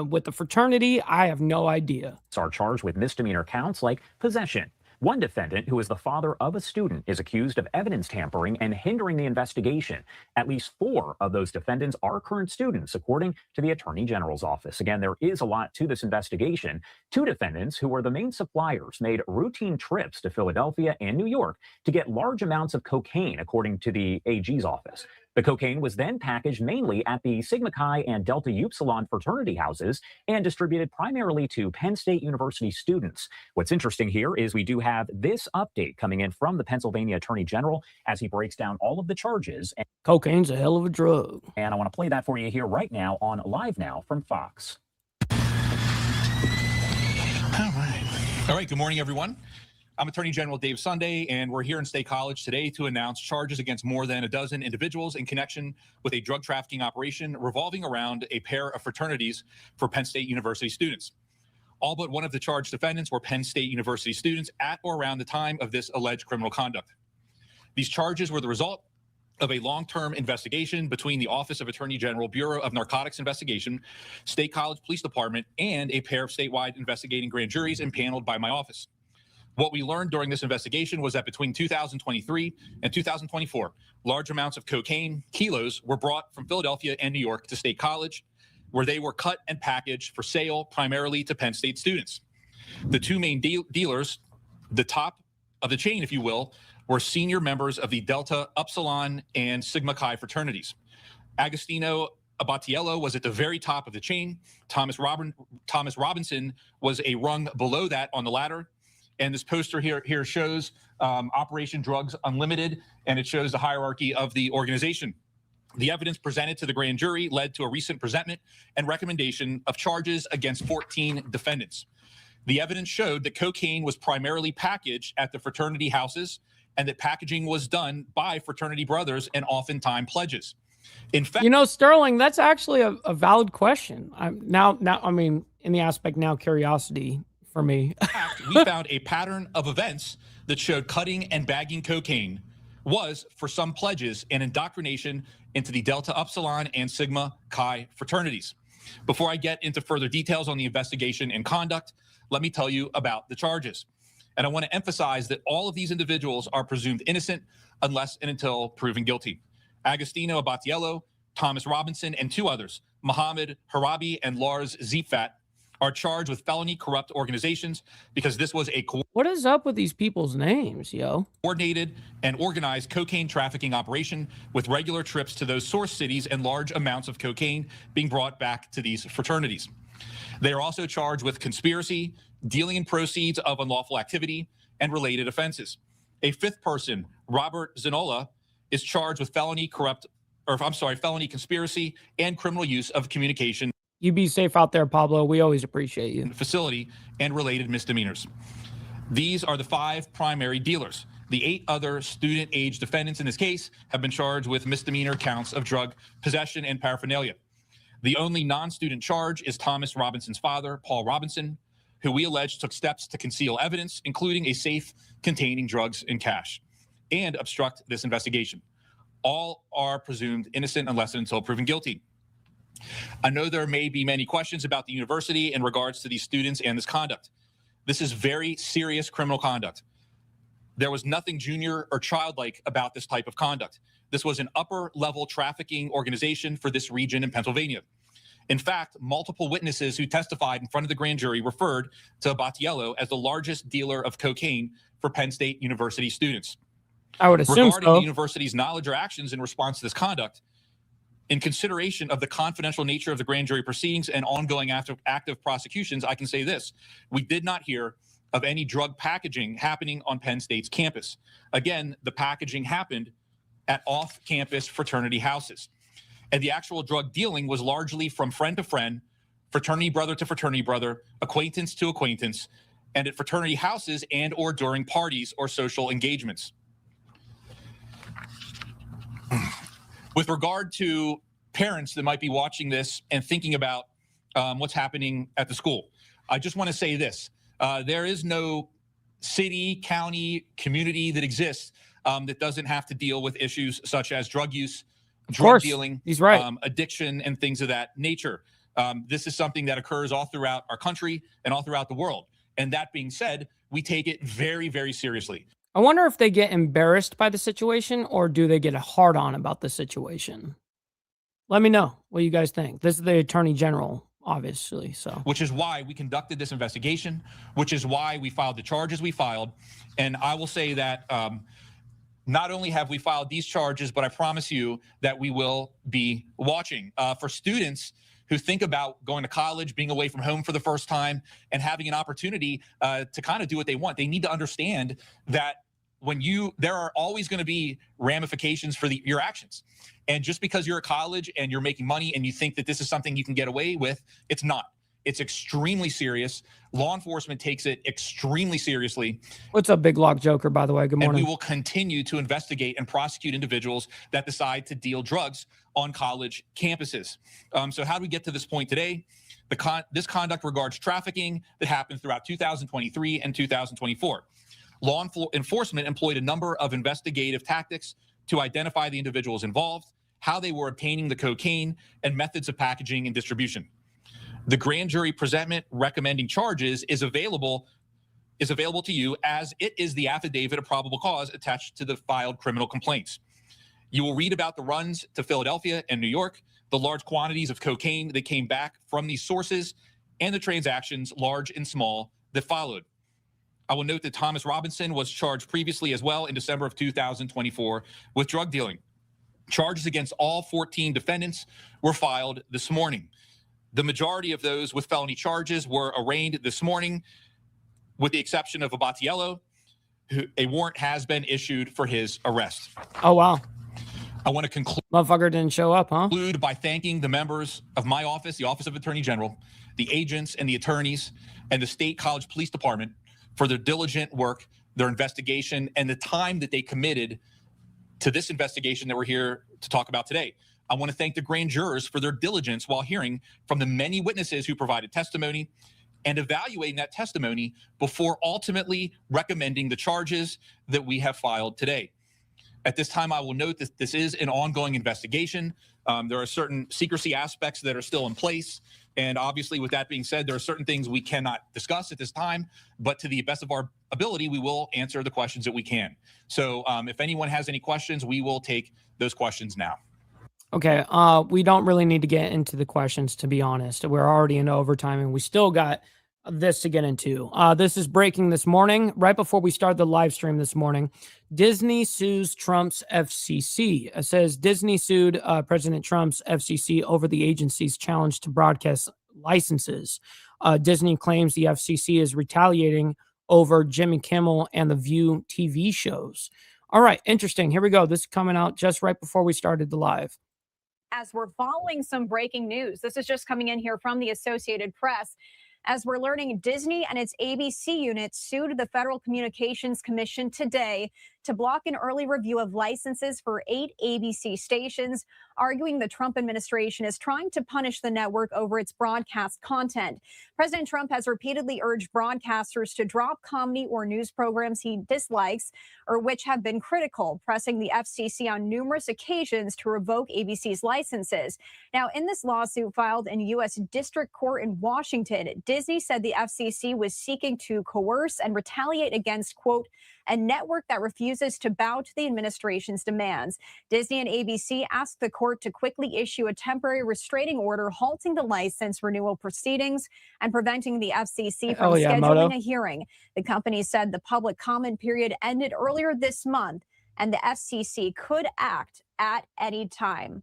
with the fraternity. I have no idea. Are charged with misdemeanor counts like possession. One defendant, who is the father of a student, is accused of evidence tampering and hindering the investigation. At least 4 of those defendants are current students, according to the Attorney General's office. Again, there is a lot to this investigation. 2 defendants, who were the main suppliers, made routine trips to Philadelphia and New York to get large amounts of cocaine, according to the AG's office. The cocaine was then packaged mainly at the Sigma Chi and Delta Upsilon fraternity houses and distributed primarily to Penn State University students. What's interesting here is we do have this update coming in from the Pennsylvania Attorney General as he breaks down all of the charges. Cocaine's a hell of a drug. And I want to play that for you here right now on Live Now from Fox. All right. Good morning, everyone. I'm Attorney General Dave Sunday, and we're here in State College today to announce charges against more than a dozen individuals in connection with a drug trafficking operation revolving around a pair of fraternities for Penn State University students. All but one of the charged defendants were Penn State University students at or around the time of this alleged criminal conduct. These charges were the result of a long-term investigation between the Office of Attorney General, Bureau of Narcotics Investigation, State College Police Department, and a pair of statewide investigating grand juries impaneled by my office. What we learned during this investigation was that between 2023 and 2024, large amounts of cocaine, kilos, were brought from Philadelphia and New York to State College, where they were cut and packaged for sale primarily to Penn State students. The 2 main dealers, the top of the chain, if you will, were senior members of the Delta Upsilon and Sigma Chi fraternities. Agostino Abatiello was at the very top of the chain. Thomas Robinson was a rung below that on the ladder. And this poster here shows Operation Drugs Unlimited, and it shows the hierarchy of the organization. The evidence presented to the grand jury led to a recent presentment and recommendation of charges against 14 defendants. The evidence showed that cocaine was primarily packaged at the fraternity houses and that packaging was done by fraternity brothers and oftentimes pledges. In fact, you know, Sterling, that's actually a valid question. Now, I mean, in the aspect now, curiosity for me. We found a pattern of events that showed cutting and bagging cocaine was, for some pledges, an indoctrination into the Delta Upsilon and Sigma Chi fraternities. Before I get into further details on the investigation and conduct, let me tell you about the charges. And I want to emphasize that all of these individuals are presumed innocent unless and until proven guilty. Agostino Abatiello, Thomas Robinson, and 2 others, Mohammed Harabi and Lars Ziefat, are charged with felony corrupt organizations because this was a What is up with these people's names, yo? coordinated and organized cocaine trafficking operation with regular trips to those source cities and large amounts of cocaine being brought back to these fraternities. They are also charged with conspiracy, dealing in proceeds of unlawful activity, and related offenses. A fifth person, Robert Zanola, is charged with felony conspiracy and criminal use of communication. You be safe out there, Pablo. We always appreciate you. Facility and related misdemeanors. These are the 5 primary dealers. The 8 other student-age defendants in this case have been charged with misdemeanor counts of drug possession and paraphernalia. The only non-student charge is Thomas Robinson's father, Paul Robinson, who we allege took steps to conceal evidence, including a safe containing drugs and cash, and obstruct this investigation. All are presumed innocent unless and until proven guilty. I know there may be many questions about the university in regards to these students and this conduct. This is very serious criminal conduct. There was nothing junior or childlike about this type of conduct. This was an upper-level trafficking organization for this region in Pennsylvania. In fact, multiple witnesses who testified in front of the grand jury referred to Abatiello as the largest dealer of cocaine for Penn State University students. I would assume Regarding so. the university's knowledge or actions in response to this conduct, in consideration of the confidential nature of the grand jury proceedings and ongoing active prosecutions, I can say this. We did not hear of any drug packaging happening on Penn State's campus. Again, the packaging happened at off-campus fraternity houses. And the actual drug dealing was largely from friend to friend, fraternity brother to fraternity brother, acquaintance to acquaintance, and at fraternity houses and or during parties or social engagements. With regard to parents that might be watching this and thinking about what's happening at the school, I just want to say this. There is no city, county, community that exists that doesn't have to deal with issues such as drug use, drug dealing, he's right. Addiction, and things of that nature. This is something that occurs all throughout our country and all throughout the world. And that being said, we take it very, very seriously. I wonder if they get embarrassed by the situation or do they get a hard on about the situation? Let me know what you guys think. This is the Attorney General, obviously. So, which is why we conducted this investigation, which is why we filed the charges we filed. And I will say that not only have we filed these charges, but I promise you that we will be watching. For students who think about going to college, being away from home for the first time, and having an opportunity to kind of do what they want, they need to understand that there are always going to be ramifications for your actions. And just because you're at college and you're making money and you think that this is something you can get away with, it's not. It's extremely serious. Law enforcement takes it extremely seriously. What's up, Big Lock Joker, by the way? Good morning. And we will continue to investigate and prosecute individuals that decide to deal drugs on college campuses. So how do we get to this point today? This conduct regards trafficking that happened throughout 2023 and 2024. Law enforcement employed a number of investigative tactics to identify the individuals involved, how they were obtaining the cocaine, and methods of packaging and distribution. The grand jury presentment recommending charges is available to you as it is the affidavit of probable cause attached to the filed criminal complaints. You will read about the runs to Philadelphia and New York, the large quantities of cocaine that came back from these sources, and the transactions, large and small, that followed. I will note that Thomas Robinson was charged previously as well in December of 2024 with drug dealing. Charges against all 14 defendants were filed this morning. The majority of those with felony charges were arraigned this morning, with the exception of Abatiello, who a warrant has been issued for his arrest. Oh, wow. I want to conclude. Motherfucker didn't show up, huh? Conclude by thanking the members of my office, the Office of Attorney General, the agents and the attorneys, and the State College Police Department for their diligent work, their investigation, and the time that they committed to this investigation that we're here to talk about today. I want to thank the grand jurors for their diligence while hearing from the many witnesses who provided testimony and evaluating that testimony before ultimately recommending the charges that we have filed today. At this time, I will note that this is an ongoing investigation. There are certain secrecy aspects that are still in place. And obviously, with that being said, there are certain things we cannot discuss at this time, but to the best of our ability, we will answer the questions that we can. So if anyone has any questions, we will take those questions now. Okay, we don't really need to get into the questions, to be honest. We're already into overtime, and we still got this to get into. This is breaking this morning, right before we started the live stream this morning. Disney sues Trump's FCC. It says Disney sued President Trump's FCC over the agency's challenge to broadcast licenses. Disney claims the FCC is retaliating over Jimmy Kimmel and The View TV shows. All right, interesting. Here we go. This is coming out just right before we started the live. As we're following some breaking news, this is just coming in here from the Associated Press. As we're learning, Disney and its ABC unit sued the Federal Communications Commission today to block an early review of licenses for 8 ABC stations, arguing the Trump administration is trying to punish the network over its broadcast content. President Trump has repeatedly urged broadcasters to drop comedy or news programs he dislikes or which have been critical, pressing the FCC on numerous occasions to revoke ABC's licenses. Now, in this lawsuit filed in U.S. District Court in Washington, Disney said the FCC was seeking to coerce and retaliate against, quote, a network that refuses to bow to the administration's demands. Disney and ABC asked the court to quickly issue a temporary restraining order halting the license renewal proceedings and preventing the FCC from scheduling a hearing. The company said the public comment period ended earlier this month and the FCC could act at any time.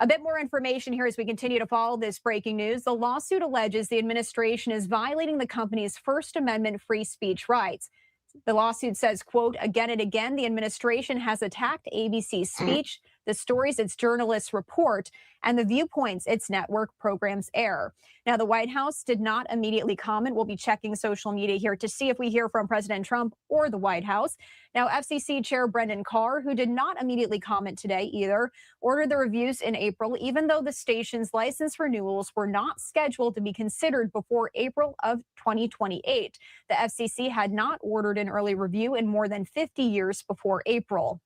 A bit more information here as we continue to follow this breaking news. The lawsuit alleges the administration is violating the company's First Amendment free speech rights. The lawsuit says, quote, again and again, the administration has attacked ABC's speech, the stories its journalists report, and the viewpoints its network programs air. Now, the White House did not immediately comment. We'll be checking social media here to see if we hear from President Trump or the White House. Now, FCC Chair Brendan Carr, who did not immediately comment today either, ordered the reviews in April, even though the station's license renewals were not scheduled to be considered before April of 2028. The FCC had not ordered an early review in more than 50 years before April.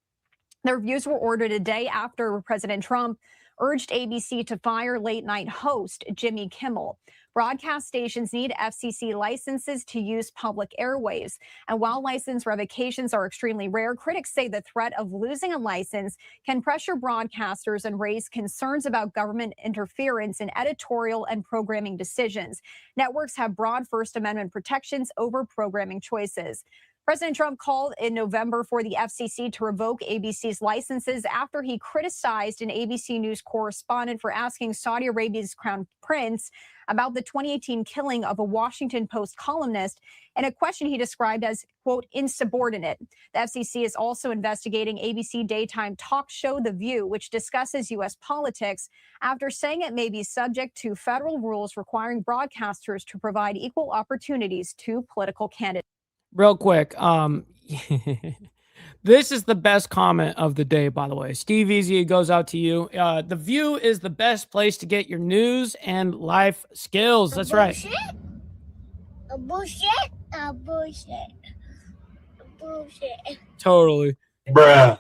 The reviews were ordered a day after President Trump urged ABC to fire late-night host Jimmy Kimmel. Broadcast stations need FCC licenses to use public airwaves. And while license revocations are extremely rare, critics say the threat of losing a license can pressure broadcasters and raise concerns about government interference in editorial and programming decisions. Networks have broad First Amendment protections over programming choices. President Trump called in November for the FCC to revoke ABC's licenses after he criticized an ABC News correspondent for asking Saudi Arabia's Crown Prince about the 2018 killing of a Washington Post columnist in a question he described as, quote, insubordinate. The FCC is also investigating ABC daytime talk show The View, which discusses U.S. politics, after saying it may be subject to federal rules requiring broadcasters to provide equal opportunities to political candidates. Real quick, this is the best comment of the day, by the way. Steve Easy, goes out to you. The View is the best place to get your news and life skills. That's right. Bullshit. Totally. Bruh.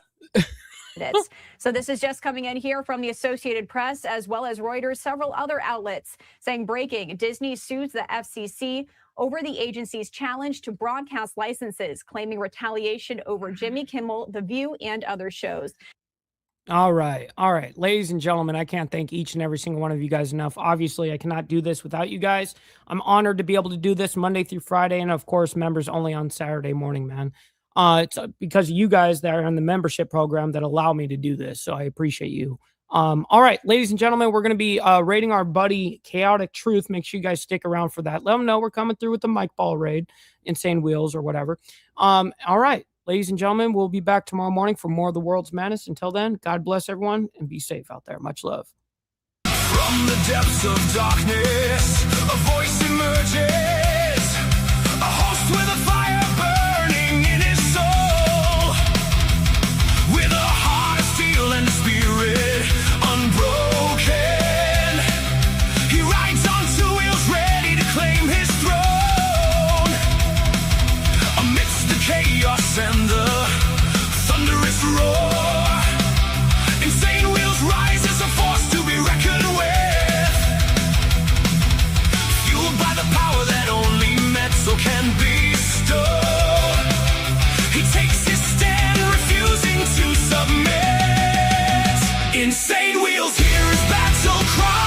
So this is just coming in here from the Associated Press, as well as Reuters, several other outlets saying breaking. Disney sues the FCC over the agency's challenge to broadcast licenses, claiming retaliation over Jimmy Kimmel, The View, and other shows. All right. Ladies and gentlemen, I can't thank each and every single one of you guys enough. Obviously, I cannot do this without you guys. I'm honored to be able to do this Monday through Friday, and of course, members only on Saturday morning, man. It's because of you guys that are on the membership program that allow me to do this, so I appreciate you. All right, ladies and gentlemen, we're going to be raiding our buddy Chaotic Truth. Make sure you guys stick around for that. Let them know we're coming through with the Mike Ball raid, Insane Wheels or whatever. All right, ladies and gentlemen, we'll be back tomorrow morning for more of the World's Madness. Until then, God bless everyone and be safe out there. Much love. From the depths of darkness, a voice emerges, a host with a fire burning in his soul, with a heart of steel and a spirit unbroken. He rides on 2 wheels, ready to claim his throne. Amidst the chaos and the thunderous roar, Insane Wheels rises a force to be reckoned with. Fueled insane wheels. Here's battle cry.